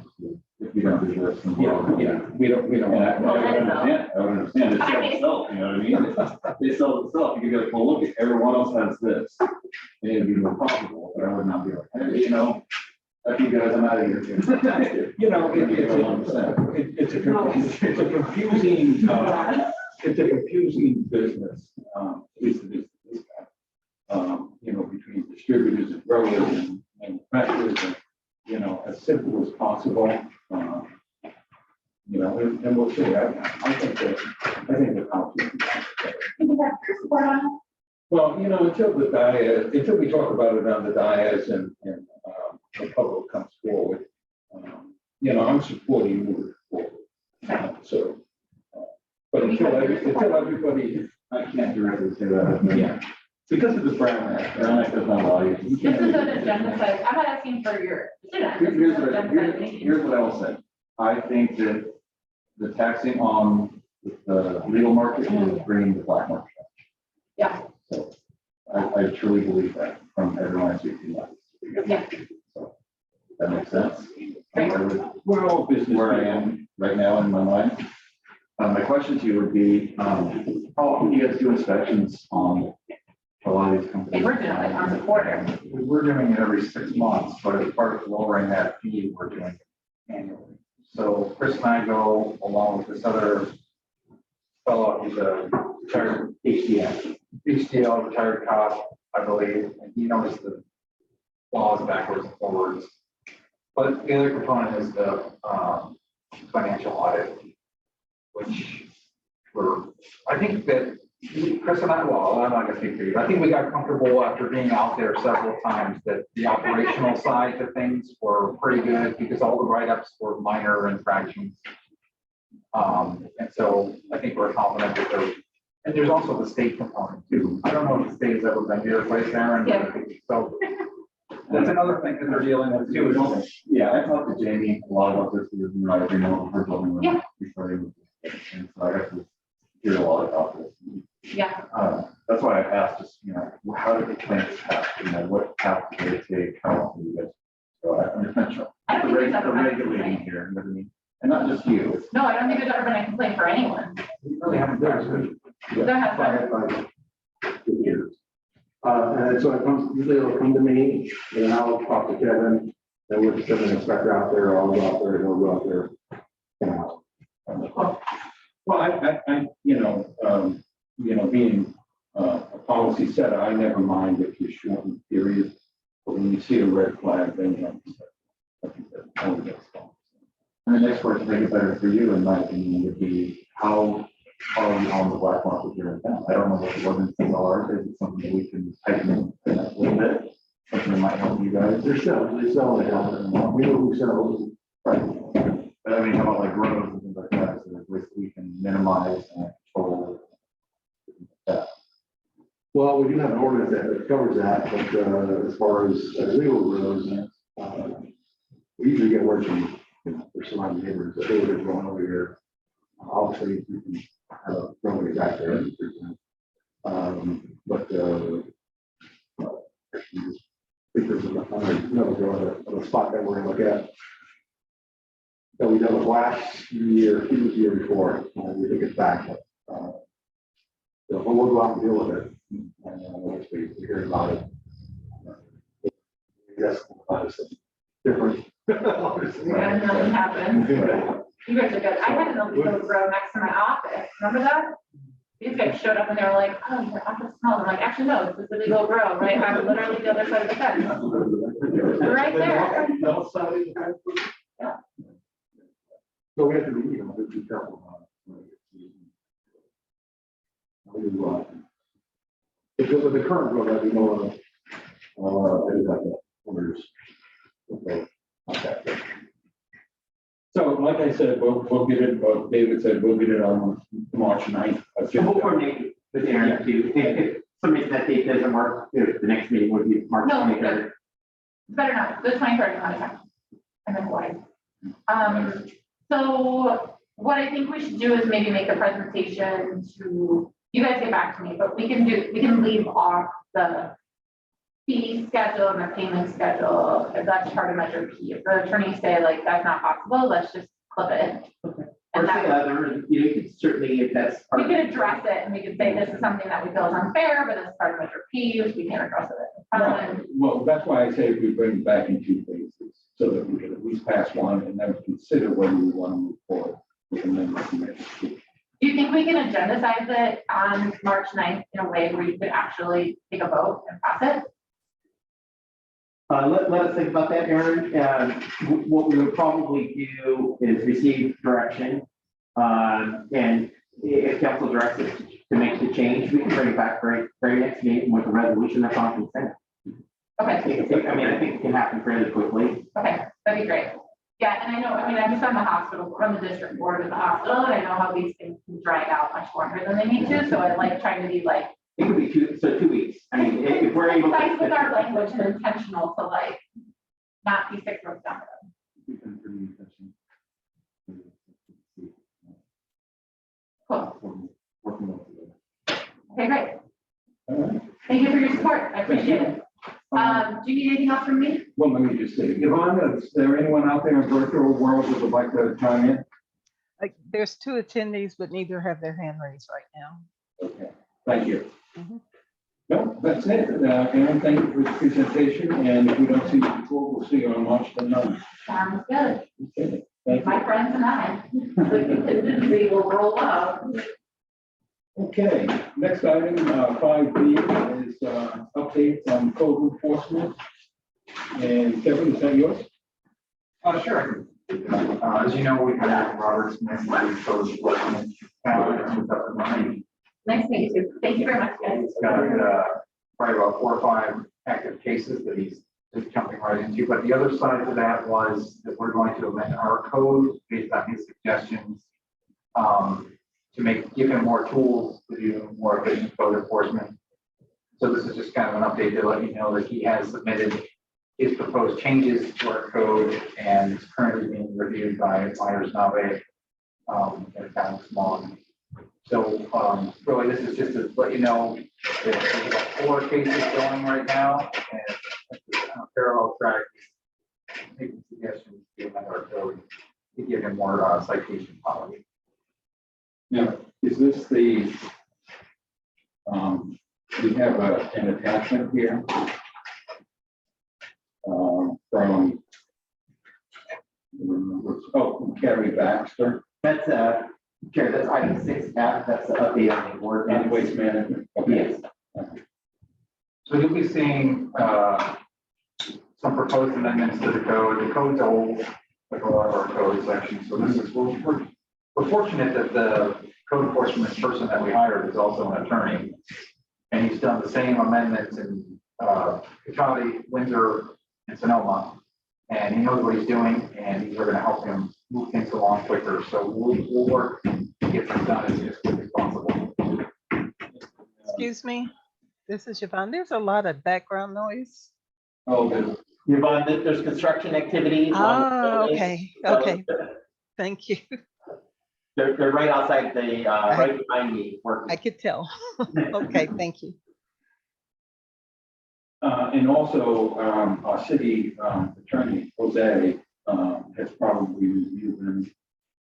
If you don't do this. Yeah, we don't. And I would understand. They sell itself, you know what I mean? They sell itself. You could go, well, look, everyone else has this. And it'd be more profitable, but I would not be like, hey, you know, I think guys, I'm out of here. You know, it's a confusing business, at least it is this guy. You know, between distributors and growers and manufacturers, and, you know, as simple as possible. You know, and we'll see. I think the council. You can have your support on it. Well, you know, until we talk about it on the dais and the public comes forward, you know, I'm supporting moving forward. But until everybody, I can't directly say that. yeah, because of the Brown Act. Brown Act does not allow you. This is an agenda set. I'm not asking for your decision. Here's what I will say. I think that the taxing on the legal market is bringing the black market down. Yeah. So I truly believe that from everyone I speak to. Yeah. So that makes sense. We're all business. Where I am right now in my mind. My question to you would be, how often do you guys do inspections on a lot of these companies? We're doing it on the quarter. We're doing it every 6 months, but as part of lowering that fee, we're doing it annually. So Chris and I go along with this other fellow, he's a retired HDL retired cop, I believe, and he knows the laws backwards and forwards. But the other component is the financial audit, which I think that Chris and I, well, I'm not gonna speak for you, I think we got comfortable after being out there several times that the operational side of things were pretty good because all the write-ups were minor infractions. And so I think we're confident that and there's also the state component too. I don't know if the state has ever been to your place, Aaron. Yeah. So that's another thing that they're dealing with too. Yeah, I talked to Jamie a lot about this. Because, you know, I know her building. Yeah. And so I got to hear a lot about this. Yeah. That's why I asked, just, you know, how did the plants happen? You know, what path did they take? How long did you guys? So I'm just not sure. I don't think there's ever been a regulating complaint. here, you know what I mean? And not just you. No, I don't think there's ever been a complaint for anyone. We really haven't done Go ahead, Brian. Years. And so usually it'll come to me, and I'll talk to Kevin, then we'll just send an inspector out there, I'll go out there, and he'll go out there. Well, I being a policy setter, I never mind if you shorten periods, but when you see a red flag, then you have to start. I think that only makes sense. And the next part to make it better for you, in my opinion, would be how are we on the black market here in town? I don't know what the ordinances are. Is it something that we can tighten a little bit? Something that might help you guys? They sell it out, we know who sells. Right. But I mean, how about like roads and things like that, so that we can minimize and control that? Well, we do have an ordinance that covers that, but as far as legal roads, we usually get worse from for surrounding neighbors, that they would have grown over here. Obviously, you can have a growing back there. But, I think there's another spot that we're gonna look at. That we done with last year, it was the year before, we think it's back. So we'll go out and deal with it. And once we hear about it. Yes, different. Yeah, nothing happened. You guys are good. I had an illegal grow next to my office. Remember that? These guys showed up and they were like, oh, your office smells. I'm like, actually, no, it's a illegal grow, right? I'm literally the other side of the fence. Right there. Yeah. So we have to be, be careful. If it was the current road, I'd be more, I did like that. Okay. Okay. So like I said, we'll get it, well, David said, we'll get it on March 9th. So we'll coordinate with Aaron too. If some reason that date doesn't work, the next meeting would be March No, 23rd. it's better not. The 23rd is not a time. And then what? So what I think we should do is maybe make a presentation to, you guys get back to me, but we can leave off the fee schedule and the payment schedule, if that's part of Measure P. If the attorneys say like, that's not possible, let's just clip it. Or And say that, other, you know, certainly if that's. we part could of- address it and we could say this is something that we feel is unfair, but it's part of Measure P, which we can't address it. Well, that's why I say if we bring it back in 2 phases, so that we can at least pass one and then consider whether we want to move forward with amendments to Measure P. Do you think we can agendize it on March 9th in a way where you could actually take a vote and pass it? Let us think about that, Aaron. What we would probably do is receive direction. And if council directs us to make the change, we can bring it back very next meeting with a resolution that's on consent. Okay, I mean, I think it can happen fairly quickly. okay, that'd be great. Yeah, and I know, I mean, I'm just on the hospital, from the district board of the hospital, and I know how these things can drag out much longer than they need to, so I like trying to be like, It could be 2 weeks. I mean, if we're able nice with our to. language and intentional to like, not be 6 months down the road. Cool. Okay, great. All right. Thank you for your support. I appreciate it. Do you need anything else from me? Well, let me just say, Yvonne, is there anyone out there in virtual world that would like to chime in? Like, there's 2 attendees, but neither have their hand raised right now. Okay, thank you. Mhm. No, that's it. Aaron, thank you for the presentation, and if we don't see you before, we'll see you on March the 9th. Sounds good. Okay, thank My you. friends and I, the contingency will roll up. Okay, next item, 5B is update on code enforcement. And Kevin, is that yours? Sure. As you know, we have Robert Smith, who's code enforcement. Nice to meet you. Thank you very much, guys. He's got probably about 4 or 5 active cases that he's just jumping right into. But the other side to that was that we're going to amend our code based on his suggestions to give him more tools to do more efficient code enforcement. So this is just kind of an update to let you know that he has submitted his proposed changes to our code and it's currently being reviewed by Myers Nave and Town Small. So really, this is just to let you know that there's about 4 cases going right now, and on a parallel track, making suggestions to amend our code to give him more citation policy. Now, is this the, we have an attachment here from, Carrie Baxter, That's Chair, that's item 6F. That's the update on the board and waste management. Okay. Yes. So you'll be seeing some proposed amendments to the code. The code's old, like a lot of our codes actually. So this is, we're fortunate that the code enforcement person that we hired is also an attorney. And he's done the same amendments in County, Windsor, and Sonoma. And he knows what he's doing, and we're going to help him move things along quicker. So we'll work to get this done as quickly as possible. Excuse me, this is Yvonne. There's a lot of background noise. Oh, Yvonne, there's construction activity. on the Oh, building, okay, so okay. Thank you. They're right outside the, right behind me working. I could tell. Okay, thank you. And also, our city attorney, Jose, has probably reviewed them.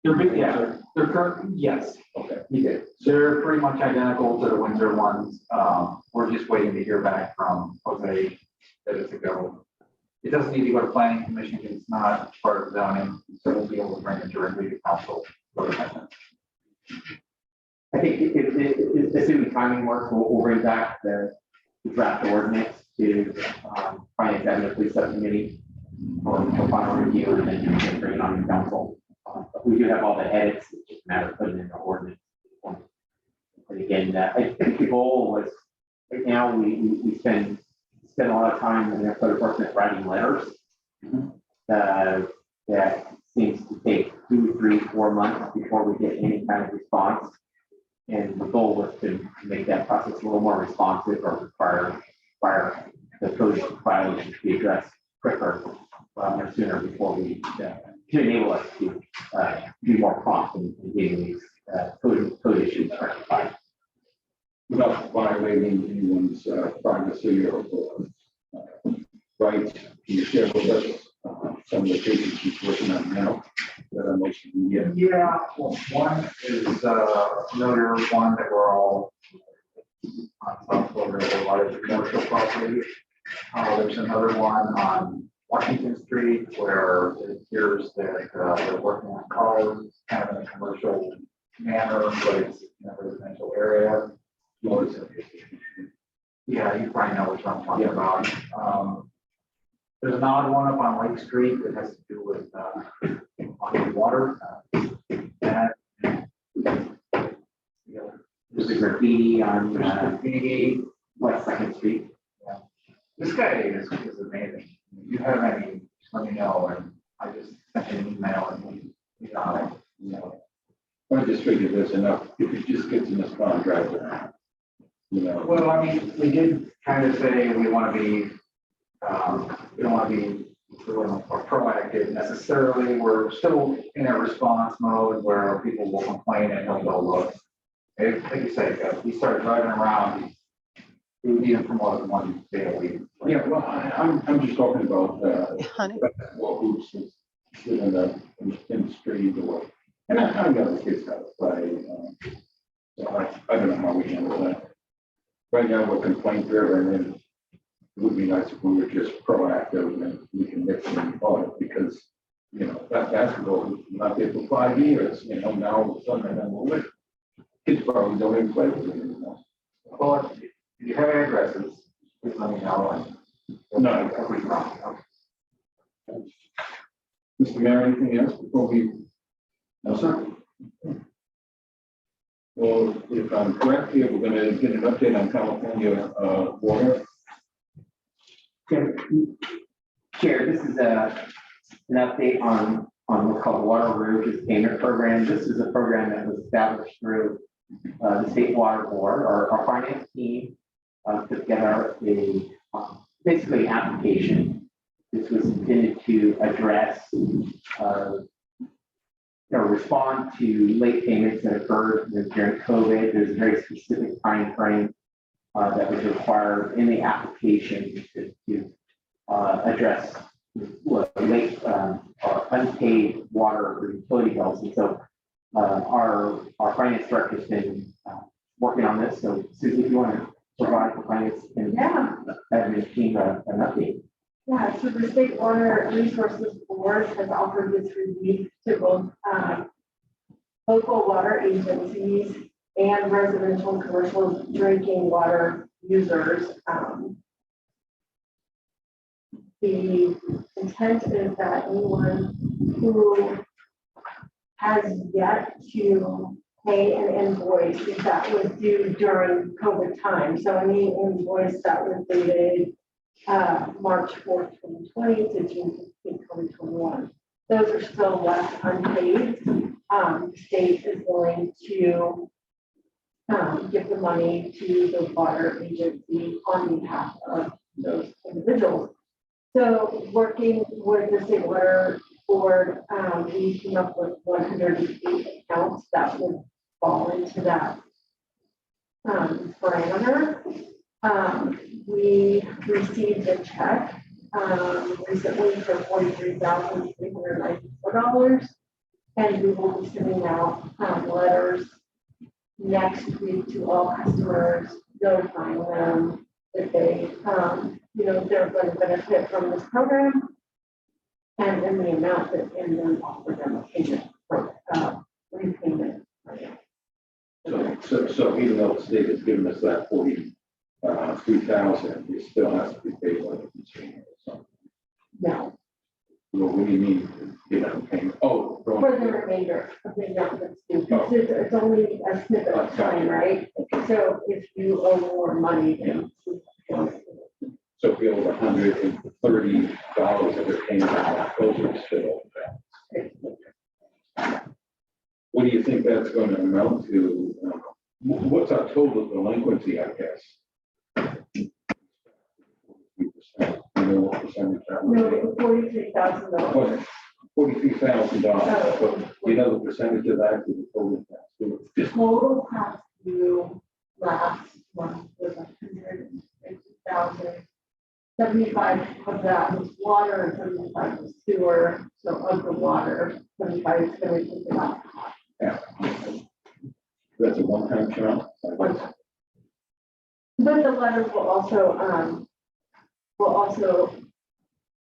They're current, yes, Okay. he did. They're pretty much identical to the Windsor ones. We're just waiting to hear back from Jose that it's a go. It doesn't need to go to planning commission because it's not part of zoning, so we'll be able to bring it directly to council. I think if assuming timing works, we'll bring back the draft ordinance to finance and police subcommittee for final review and then you can bring it on to council. But we do have all the edits, it's just a matter of putting in the ordinance. And again, I think the goal was, right now, we spend a lot of time in the code enforcement writing letters. That seems to take 2, 3, 4 months before we get any kind of response. And the goal was to make that process a little more responsive or require the code violations to be addressed quicker or sooner before we, to enable us to be more prompt in getting these code issues rectified. Without violating anyone's privacy or rights, can you share with us some of the cases she's working on now that are most immediate? Yeah, well, one is another one that we're all on South Cloverdale, a lot of commercial property. There's another one on Washington Street where it appears that they're working on cars, kind of in a commercial manner, but it's in a residential area. Yeah, you probably know what I'm talking about. There's an odd one up on Lake Street that has to do with on water. There's a graffiti on Graffiti. West 2nd Street. This guy is amazing. If you have any, let me know. And I just sent an email and he got it. You know. I just figured there's enough, if it just gets in this contract, you know. Well, I mean, we did kind of say we want to be, we don't want to be proactive necessarily. We're still in a response mode where people will complain and he'll go look. Like you said, if we start driving around, we need them for more than one day a week. Yeah, well, I'm just talking about Honey. what hoops is in the street or, and I know the kids have to play. So I don't know how we handle that. Right now, we're complaint driven, and it would be nice if we were just proactive and we can nip them on it because, you know, that basketball is not there for 5 years, you know, now all of a sudden I'm away. Kids probably don't even play with it anymore. Well, if you have addresses, please let me know. No. Every problem. Mr. Mayor, anything else before we? No, sir. Well, if I'm correct here, we're gonna get an update on California water. Chair, this is an update on what's called Water Arrearages Payment Program. This is a program that was established through the State Water Board. Our finance team put together a basically application. This was intended to address or respond to late payments that occurred during COVID. There's a very specific time frame that was required in the application to address late or unpaid water or utility bills. And so our finance director has been working on this. So Susie, if you want to provide the finance and admin team an update. Yeah, so the State Water Resources Board has offered this relief to both local water agencies and residential and commercial drinking water users. The intent is that anyone who has yet to pay an invoice that was due during COVID time, so any invoice that was dated March 4th, 2020 to June 15th, 2021. Those are still left unpaid. The state is willing to give the money to the water agency on behalf of those individuals. So working with the state water board, we came up with 108 accounts that would fall into that parameter. We received a check recently for $43,394, and we will be sending out letters next week to all customers, notifying them that they, they're going to benefit from this program, and then the amount that, and then offer them a payment for repayment. So even though the state has given us that 43,000, it still has to be paid by the consumer. So, No, well, what do you mean, give them a payment? Oh, for the remainder of the amount that's due, because it's only a snippet of time, right? So if you owe more money, then. so if you owe $130 of the payment, those are still. What do you think that's going to amount to? What's our total delinquency, I guess? 3%. You know what percentage that No, would be? $43,000. $43,000. But you know the percentage of that to the total tax? Just Total past due last month was 150,000. 75 of that was water and 75 was sewer. So of the water, 75 is going to take about half. yeah. That's a one-time charge. But the letter will also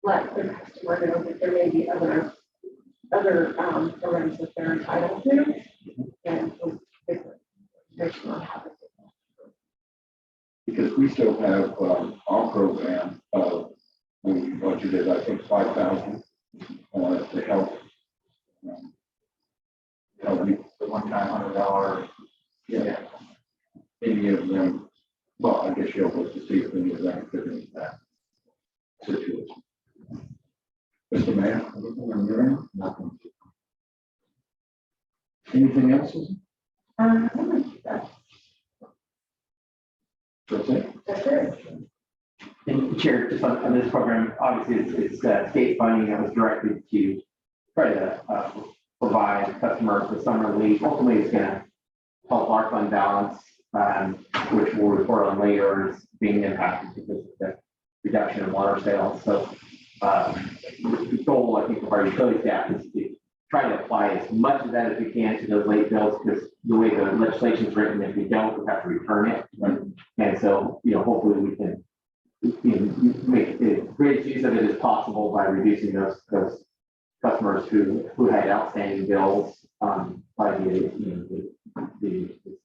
let the customer know that there may be other programs that they're entitled to, and we'll make sure how to do that. Because we still have our program, we budgeted, I think, 5,000 to help. The one-time $100. Yeah. Any of them, well, I guess you'll look to see if any of them fit into that situation. Mr. Mayor, anything on your end? Nothing. Anything else? Susan? That's it. That's it. And Chair, just on this program, obviously it's state funding that was directed to try to provide customers with some relief. Ultimately, it's going to help our fund balance, which we'll report on later, is being impacted because of the reduction in water sales. So the goal, I think, of our utility staff is to try to apply as much of that as we can to those late bills, because the way the legislation is written, if we don't, we have to return it. And so, hopefully we can make the greatest use of it as possible by reducing those customers who had outstanding bills by the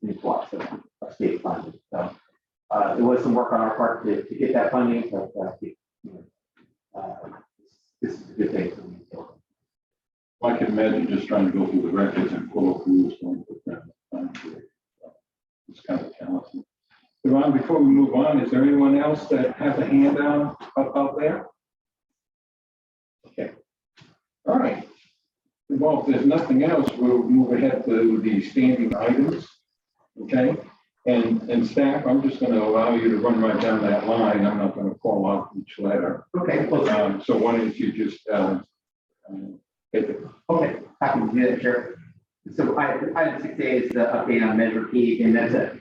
influx of state funding. So it was some work on our part to get that funding, but this is a good thing for me. I can imagine just trying to go through the records and pull up who was going to put that. It's kind of challenging. Ron, before we move on, is there anyone else that has a handout up out there? Okay. All right. Well, if there's nothing else, we'll move ahead to the standing items. Okay. And staff, I'm just going to allow you to run right down that line. I'm not going to call out each letter. Okay. So why don't you just hit it? Okay, happy to do that, Chair. So item 6A is the update on Measure P, and that's a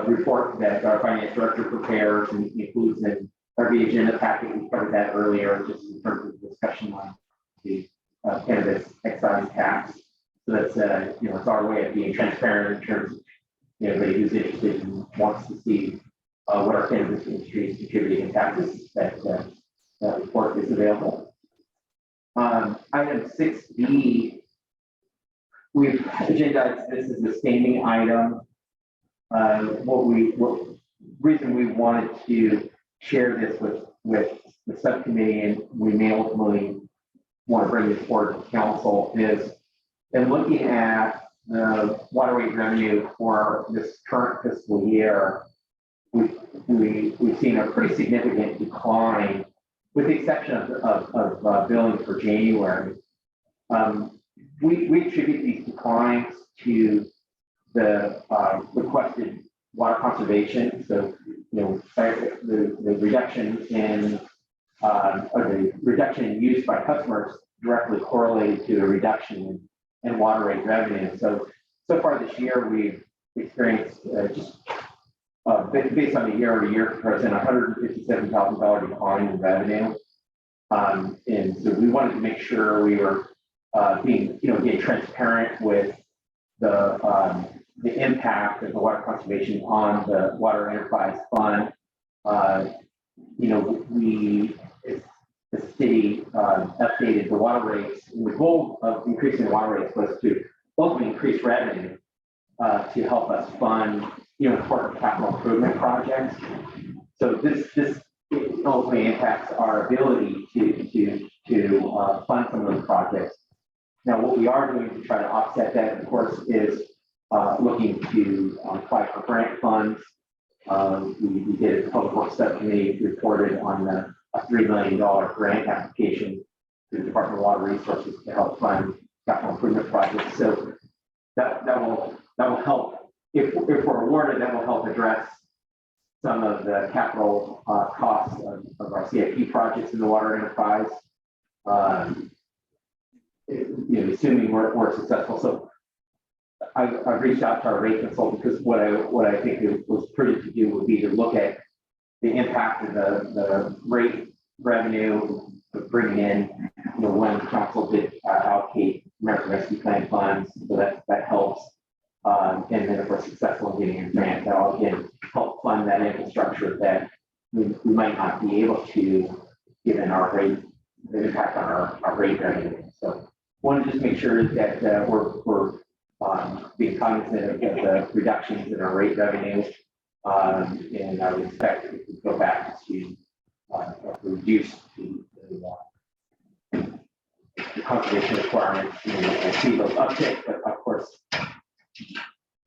report that our finance director prepares and includes in our agenda packet. We covered that earlier, just in terms of discussion on the cannabis excise tax. So that's it's our way of being transparent in terms of anybody who's interested and wants to see what our cannabis industry is contributing in taxes. That report is available. Item 6B, we've agendized this as a standing item. Reason we wanted to share this with the subcommittee, and we may ultimately want to bring this forward to council, is in looking at the water rate revenue for this current fiscal year, we've seen a pretty significant decline, with the exception of billing for January. We attribute these declines to the requested water conservation. So, the reduction in or the reduction in use by customers directly correlated to a reduction in water rate revenue. So far this year, we've experienced based on the year-over-year comparison, $157,000 decline in revenue. And so we wanted to make sure we were being transparent with the impact of the water conservation on the water enterprise fund. The city updated the water rates. And the goal of increasing the water rates was to ultimately increase revenue to help us fund important capital improvement projects. So this ultimately impacts our ability to fund some of those projects. Now, what we are doing to try to offset that, of course, is looking to apply for grant funds. We did a public works subcommittee reported on a $3 million grant application to the Department of Water Resources to help fund capital improvement projects. So that will help. If we're awarded, that will help address some of the capital costs of our CIP projects in the water enterprise. Assuming we're successful. So I've reached out to our rate consultant because what I think it was prudent to do would be to look at the impact of the rate revenue of bringing in, when council did allocate American Rescue Plan funds, so that helps. And then if we're successful in getting a grant, that'll again help fund that infrastructure that we might not be able to, given our rate, the impact on our rate revenue. So want to just make sure that we're being cognizant of the reductions in our rate revenue. And I would expect it to go back to reduce the conservation requirements. We'll see those uptick, but of course,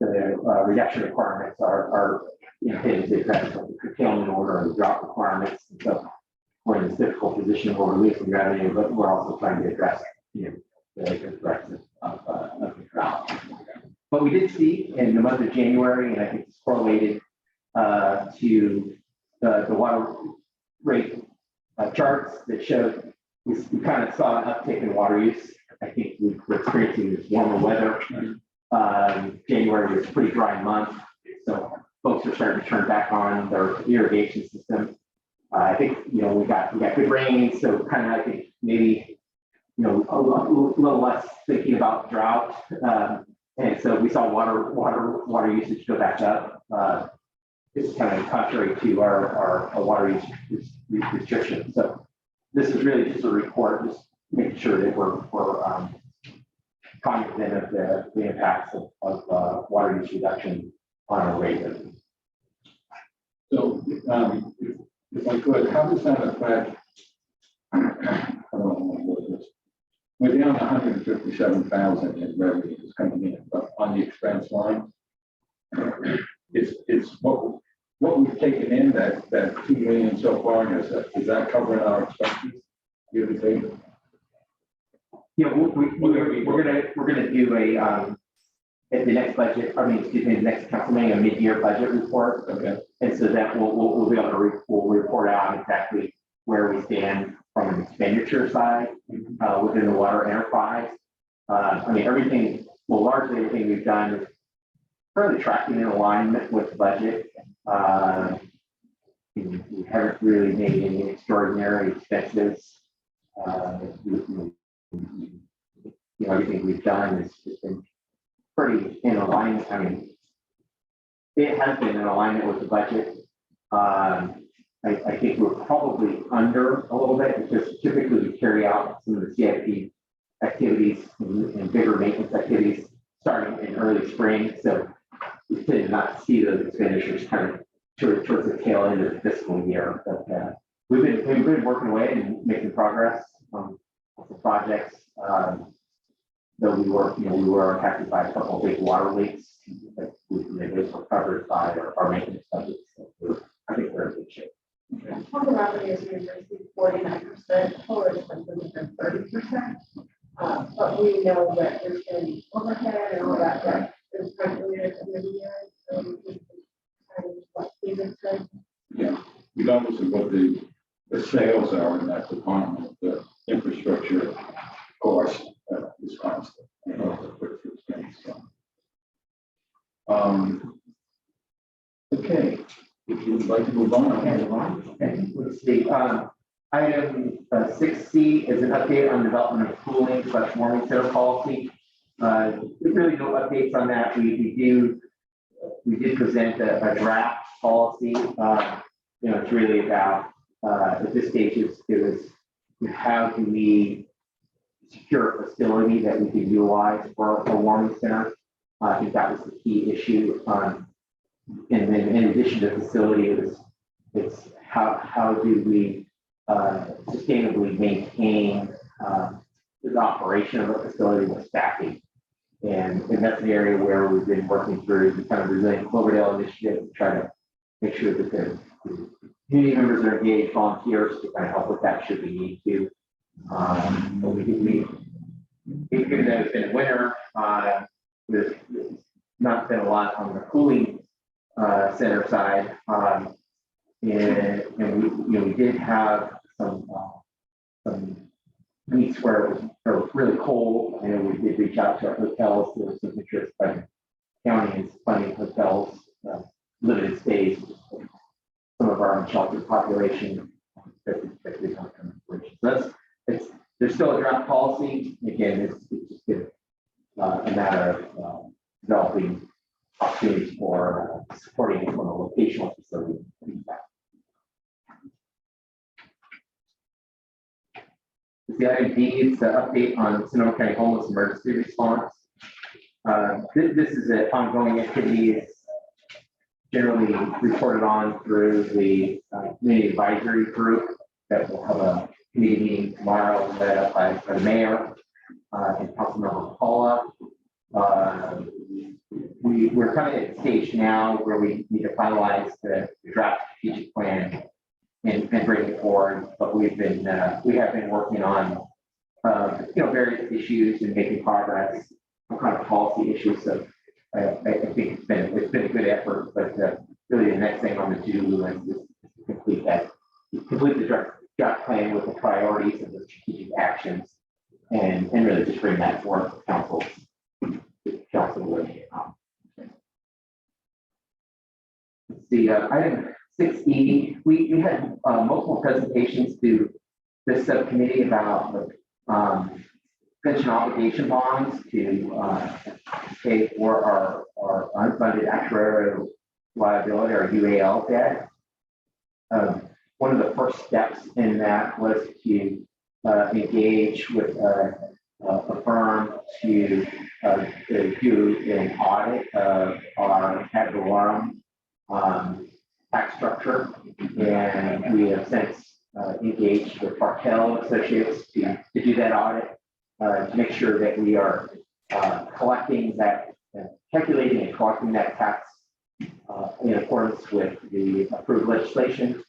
the reduction requirements are headed to address the curtailment order and drop requirements. And so we're in this difficult position where we're losing revenue, but we're also trying to address the threats of the drought. But we did see in the month of January, and I think it's correlated to the water rate charts that showed we kind of saw an uptick in water use. I think we're experiencing this warmer weather. January was a pretty dry month, so folks are starting to turn back on their irrigation system. I think we got good rain, so kind of I think maybe a little less thinking about drought, and so we saw water usage go back up. It's kind of contrary to our water use restrictions. So this is really just a report, just making sure that we're cognizant of the impacts of water use reduction on our rate. So, if I could, how does that affect? I don't know what it is. We're down 157,000 in revenues coming in, but on the expense line, it's what we've taken in that $2 million so far. Is that covering our expenses? Year to date? Yeah, we're gonna do a at the next budget. The next council meeting, a mid-year budget report. Okay. And so that we'll be able to we'll report out exactly where we stand from an expenditure side within the water enterprise. Everything. Well, largely everything we've done is fairly tracking in alignment with the budget. We haven't really made any extraordinary expenses. Everything we've done has been pretty in alignment. It has been in alignment with the budget. I think we're probably under a little bit because typically we carry out some of the CIP activities and bigger maintenance activities starting in early spring. So we tend to not see those expenditures kind of towards the tail end of the fiscal year. But we've been working away and making progress on the projects. Though we were impacted by a couple of big water leaks, but those were covered by our maintenance budget. So I think we're in good shape. Total revenues we received 49%, total expenses have been 30%. But we know that there's been overhead and all that is calculated at the end of the year. So we can kind of what Steven said. Yeah, regardless of what the the sales are in that department, the infrastructure cost is constant. You know, to put through things, so. Okay, if you'd like to move on. Okay, let's see. Item 6C is an update on development of cooling / warming center policy. There's really no updates on that. We did present a draft policy. It's really about, at this stage, it was how do we secure a facility that we can utilize for a warming center. I think that was the key issue. And then in addition to facility, it's how do we sustainably maintain the operation of a facility with staffing. And that's an area where we've been working through the kind of Resilient Cloverdale initiative to try to make sure that the community members are engaged, volunteers to kind of help with that should we need to. But given that it's been winter, there's not been a lot on the cooling center side. And we did have some weeks where it was really cold, and we did reach out to our hotels. There was some interest by the county in funding hotels, limited stays, some of our unsheltered population. So there's still a draft policy. Again, it's just a matter of developing opportunities for supporting it from a locational facility. The item D is the update on Sonoma County homeless emergency response. This is an ongoing activity. It's generally reported on through the community advisory group that will have a committee meeting tomorrow led up by the mayor and Councilmember Paula. We're kind of at the stage now where we need to finalize the draft strategic plan and bring it forward. But we have been working on various issues and making progress on kind of policy issues. So I think it's been a good effort. But really, the next thing on the to-do list is to complete the draft plan with the priorities and the strategic actions, and really just bring that forward to council. The item 6E, we had multiple presentations to this subcommittee about pension obligation bonds to pay for our unfunded actuarial liability, or UAL debt. One of the first steps in that was to engage with a firm to do an audit of our ad valorem tax structure, and we have since engaged with Bartell Associates to do that audit to make sure that we are collecting that, calculating and collecting that tax in accordance with the approved legislation.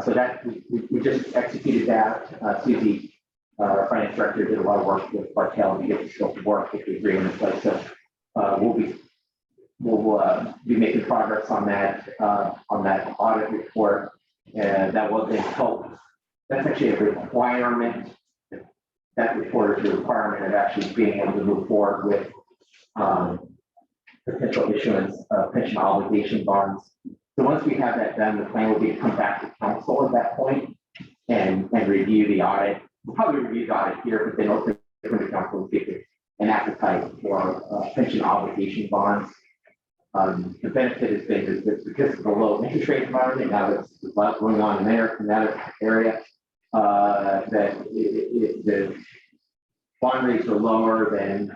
So that we just executed that. Susie, our finance director, did a lot of work with Bartell to get the scope of work with the agreement in place. So we'll be making progress on that audit report. That was a help. That's actually a requirement. That report is a requirement of actually being able to move forward with potential issuance of pension obligation bonds. So once we have that done, the plan will be to come back to council at that point and review the audit. We'll probably review the audit here, but then also come to council and see if there's an appetite for pension obligation bonds. The benefit has been that because of the low interest rate environment, now there's a lot going on in that area, that the bond rates are lower than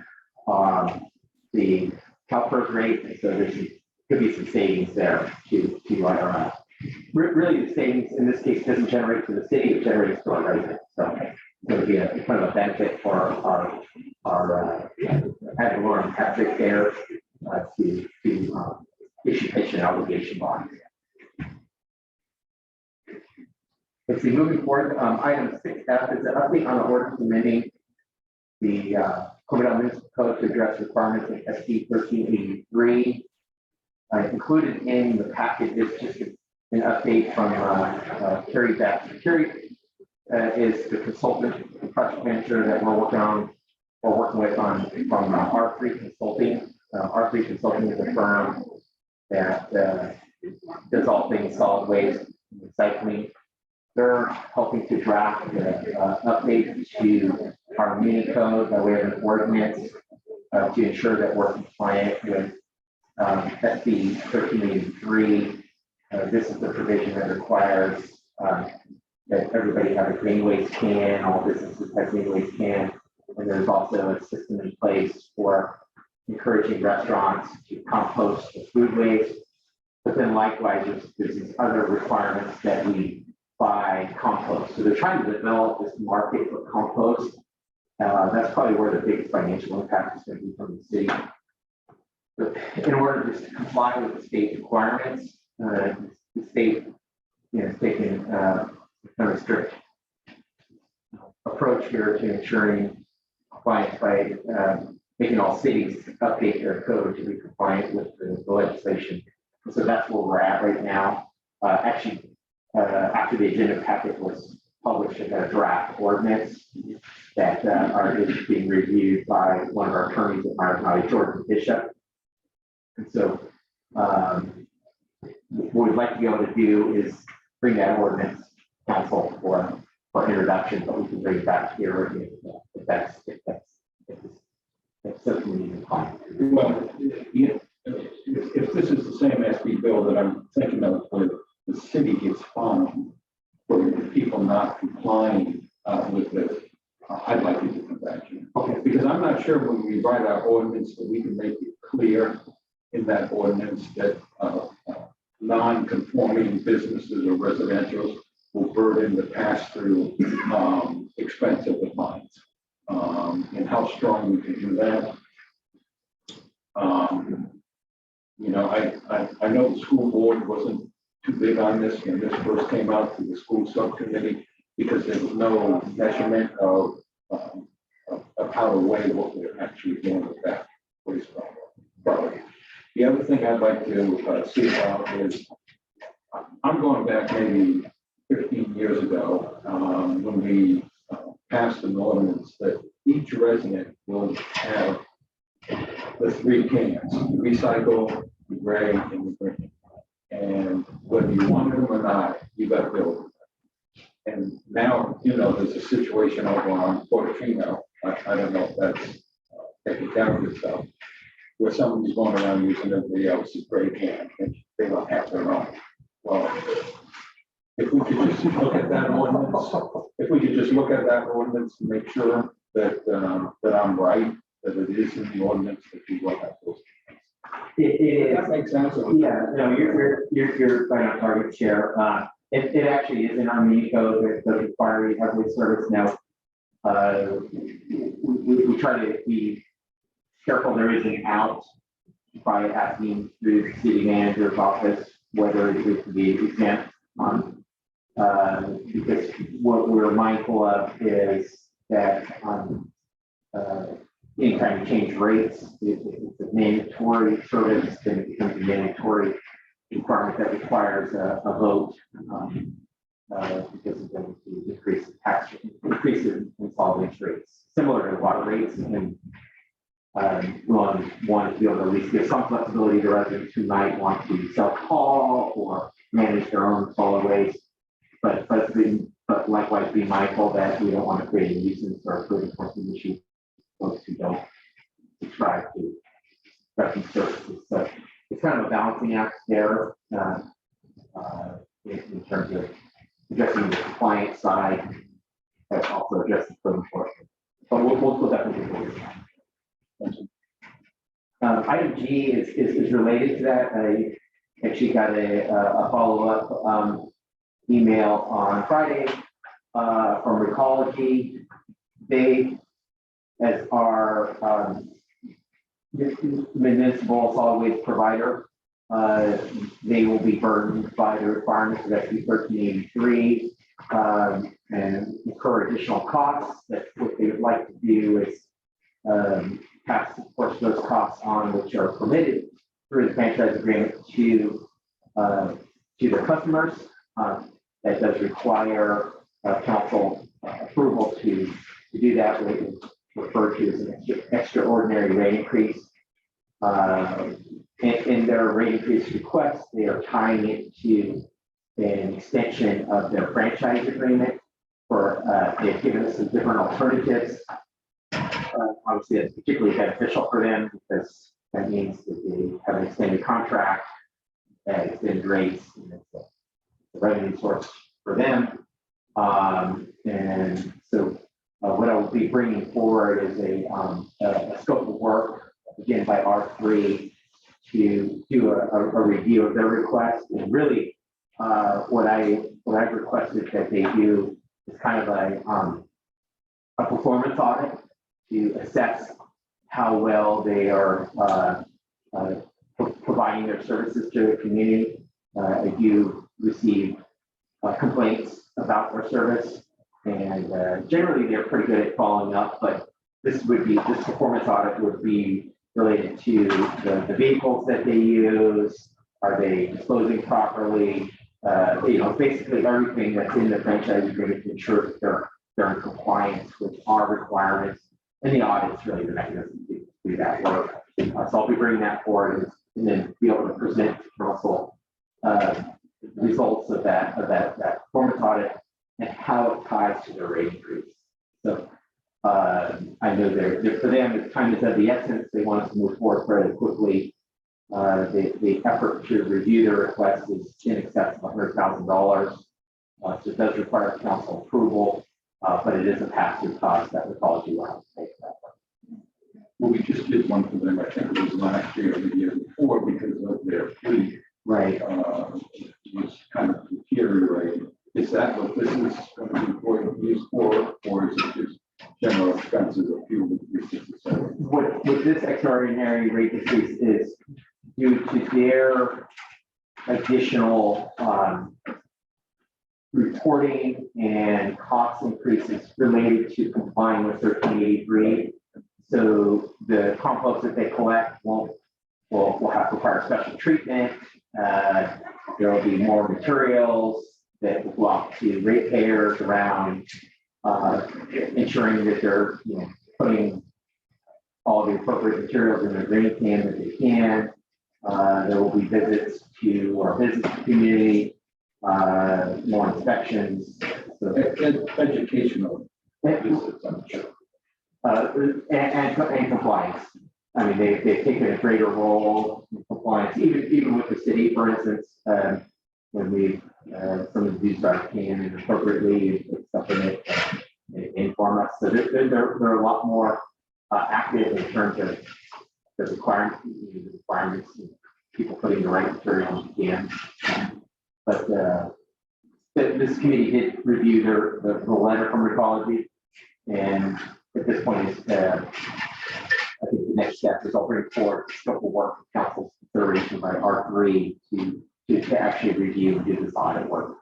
the CalPERS rate, and so there could be some savings there to really the savings in this case doesn't generate to the city, it generates to our residents. So it would be a kind of a benefit for our ad valorem taxpayers to issue pension obligation bonds. Let's see, moving forward, item 6F is an update on the ordinance amending the Cloverdale Municipal Code to address requirements of SB 1383. Included in the package is just an update from Carrie Baxter. Carrie is the consultant, the project manager that we're working with from R3 Consulting. R3 Consulting is a firm that does all things solid waste and recycling. They're helping to draft updates to our mini code by way of an ordinance to ensure that we're compliant with SB 1383. This is the provision that requires that everybody have a green waste can, all businesses have green waste can, and there's also a system in place for encouraging restaurants to compost the food waste. But then likewise, there's these other requirements that we buy compost. So they're trying to develop this market for compost. That's probably where the biggest financial impact is going to be from the city. But in order to comply with the state requirements, the state is taking a very strict approach here to ensuring compliance by making all cities update their code to be compliant with the legislation. So that's where we're at right now. Actually, after the agenda packet was published, I got a draft ordinance that is being reviewed by one of our attorneys at Myers County, Jordan Bishop. And so what we'd like to be able to do is bring that ordinance to council for introduction, but we can bring it back here if that's certainly fine. Well, if this is the same SB bill that I'm thinking of, where the city gets fined for people not complying with this, I'd like it to come back here. Okay, because I'm not sure when we write our ordinance that we can make it clear in that ordinance that non-conforming businesses or residentials will burden the pass-through expense of the fines. And how strong we can do that. You know, I know the school board wasn't too big on this when this first came out through the school subcommittee because there was no measurement of how to weigh what we're actually doing with that waste product. The other thing I'd like to see about is I'm going back maybe 15 years ago when we passed an ordinance that each resident will have the 3 cans: the recycle, the gray, and the green. And whether you want them or not, you got to build them. And now, you know, there's a situation over on Portofino. I don't know if that's taken care of itself, where somebody's going around using everybody else's gray can and they don't have their own. Well, if we could just look at that ordinance, and make sure that I'm right, that it is in the ordinance that we will have those. It is. That makes sense. Yeah, no, you're right on target, Chair. It actually is in our mini code that does require a heavily service. Now, we try to be careful there is an out by asking through the city manager's office whether it is to be exempt on. Because what we're mindful of is that anytime you change rates, it's a mandatory service, then it becomes a mandatory requirement that requires a vote because it's going to increase the tax, increase in solvent rates, similar to water rates. And we want to be able to at least give some flexibility to residents who might want to self-haul or manage their own solid waste, but likewise be mindful that we don't want to create a nuisance or a code enforcement issue for folks who don't subscribe to refuse services. So it's kind of a balancing act there in terms of addressing the compliance side, but also addressing code enforcement. But we'll definitely do this. Item G is related to that. I actually got a follow-up email on Friday from Recology. They, as our municipal solid waste provider, they will be burdened by the requirements of SB 1383 and incur additional costs. That what they would like to do is pass, of course, those costs on, which are permitted through the franchise agreement to their customers. That does require council approval to do that, what is referred to as an extraordinary rate increase. In their rate increase request, they are tying it to an extension of their franchise agreement for, they've given us some different alternatives. Obviously, it's particularly beneficial for them because that means that they have an extended contract, extended rates, and it's a revenue source for them. And so what I will be bringing forward is a scope of work, again, by R3 to do a review of their request. And really, what I've requested that they do is kind of a performance audit to assess how well they are providing their services to the community. I do receive complaints about their service, and generally they're pretty good at following up, but this performance audit would be related to the vehicles that they use. Are they disposing properly? Basically everything that's in the franchise agreement to ensure that they're in compliance with our requirements, and the audit's really the mechanism to do that work. So I'll be bringing that forward and then be able to present to council results of that performance audit and how it ties to the rate increase. So I know for them, time is of the essence. They want us to move forward fairly quickly. The effort to review their request is in excess of $100,000. So it does require council approval, but it is a pass-through cost that the college will have to pay for that. Well, we just did one for them, I think it was last year or the year before, because of their fleet. Right. Was kind of deteriorating. Is that what this is going to be used for, or is it just general expenses of fuel increases, et cetera? What this extraordinary rate increase is due to their additional reporting and cost increases related to complying with 1383. So the compost that they collect will have to require special treatment. There will be more materials that will go out to ratepayers around ensuring that they're putting all the appropriate materials in the drain can that they can. There will be visits to our business community, more inspections. So, Educational visits, I'm sure. and compliance. I mean, they've taken a greater role in compliance, even with the city, for instance, when we some of these are can and appropriately stuff in it, they inform us. So they're a lot more active in terms of the requirements, people putting the right material in the can. But this committee did review the letter from Recology, and at this point, I think the next step is I'll bring forward scope of work for council's consideration by R3 to actually review and do this audit work.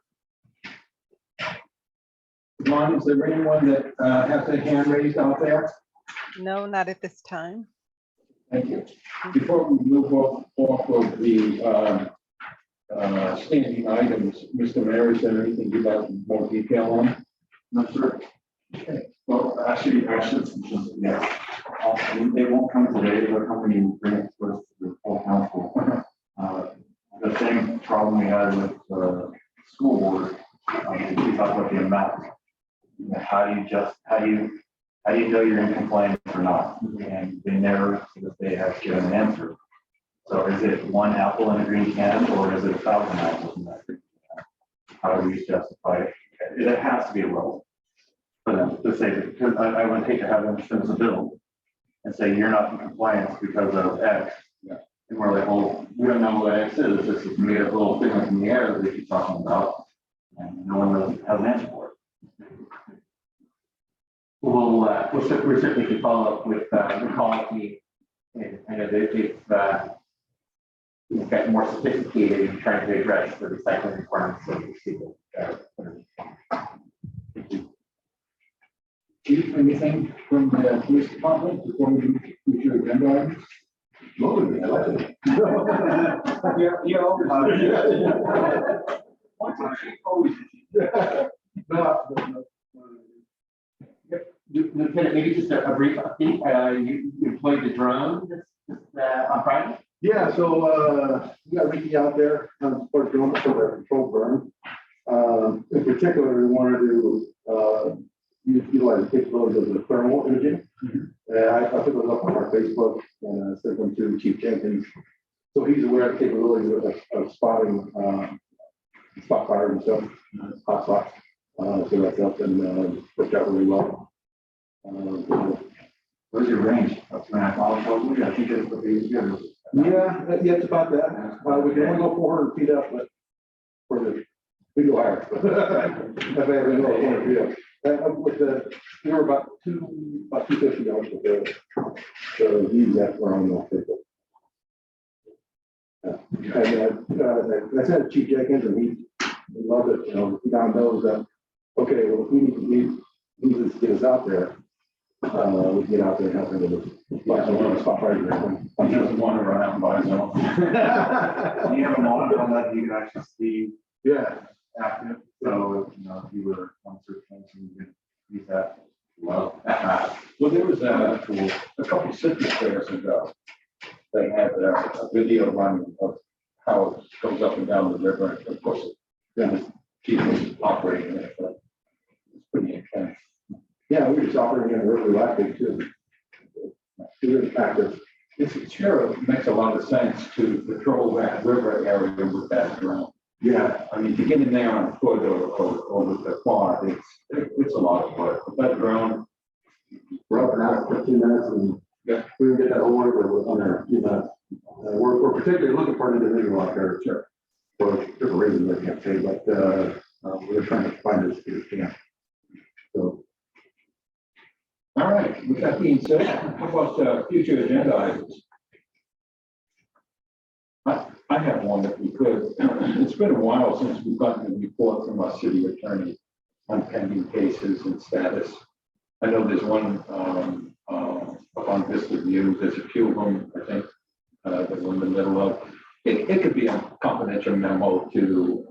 Ron, is there anyone that has their hand raised out there? No, not at this time. Thank you. Before we move off of the standing items, Mr. Mayor, is there anything you'd like more detail on? No, sir. Okay. Well, actually, yes. They won't come today. They're coming and bring it to us to the full council. The same problem we had with the school board. We talked about the amount. How do you know you're in compliance or not? And they never, they have given an answer. So is it one apple in a green can, or is it 1,000 apples in that green can? How do we justify it? It has to be a level. For them to say, because I would hate to have them send us a bill and say you're not in compliance because of X. Yeah. And we're like, well, we don't know what X is. This is made up little thing in the air that they keep talking about, and no one really has an answer for it. We'll certainly can follow up with Recology, and I know they've got more sophisticated in trying to address the recycling requirements of the people. Chief, anything from the police department before we move to your agenda items? No, Lieutenant, maybe just a brief update. You employed the drone on Friday? Yeah, so, we got Ricky out there, for doing for the control burn. In particular, we wanted to, utilize the capabilities of the thermal imaging. I put those up on our Facebook and sent them to Chief Jenkins. So he's aware of the capabilities of spotting, spot fires and stuff, hot spots. So that's up and, worked out really well. Where's your range? That's when I followed. I think it's pretty good. Yeah, it's about that. We can only go 400 feet up, but for the, we go higher. If I ever go 400 feet up. With the, we were about 250 dollars with the heat that were on the paper. And I said to Chief Jenkins, and he loved it. You know, he now knows that. Okay, well, if we need to get us out there, we can get out there and help him with the spot fire and everything. He doesn't want to run out and buy his own. You have a monitor on that, you can actually see Yeah. active, so, you know, if you were on search fence, you can use that. Well, there was a couple of citrus fairs ago. They had a video running of how it goes up and down the river. And of course, then people operating it, but it's pretty intense. Yeah, we were just operating in a really last week too. It's really active. It's sure it makes a lot of sense to patrol that river area with that drone. Yeah. I mean, to get in there on foot or with the quad, it's a lot of work. But that drone, We're up and out in 15 minutes and Yeah. we can get that whole order under a few minutes. We're particularly looking for an individual out there. Sure. For different reasons, I can't say, but we're trying to find this camp. So. all right, with that being said, how about future agenda items? I have one if we could. It's been a while since we've gotten a report from our city attorney on pending cases and status. I know there's one up on Vista View. There's a few of them, I think, that we're in the middle of. It could be a confidential memo to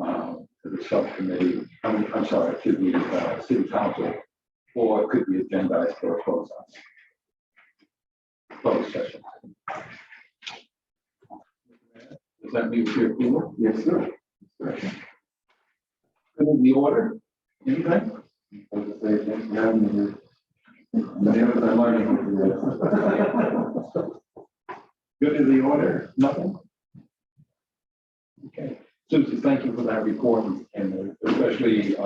the subcommittee. I'm sorry, to the city council, or it could be agendized for a closed session. Does that mean your approval? Yes, sir. Good in the order? Anything? Good in the order? Nothing? Okay. Susie, thank you for that report and especially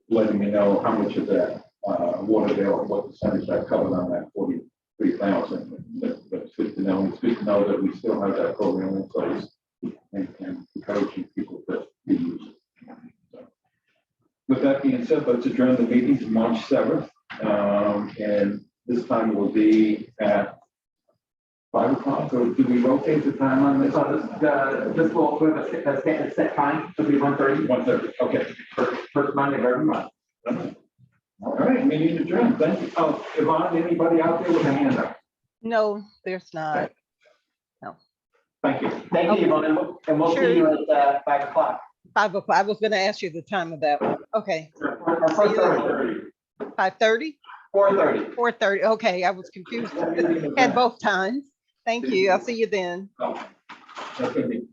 letting me know how much of that water bill, what percentage I covered on that 43,000. That's good to know. It's good to know that we still have that program in place and encouraging people to use it. So, with that being said, let's adjourn the meeting to March 7th. And this time will be at 5 o'clock, or do we rotate the time on this? This will have a set time, it'll be 1:30. 1:30, okay. First Monday of every month. All right, meeting adjourned. Thank you. Oh, Yvonne, anybody out there with a hand up? No, there's not. Thank you. Thank you, and we'll see you at 5 o'clock. 5 o'clock. I was gonna ask you the time of that one. Okay, Or 4:30. 5:30, 4:30. 4:30. Okay, I was confused. Had both times. Thank you. I'll see you then. Oh, that's gonna be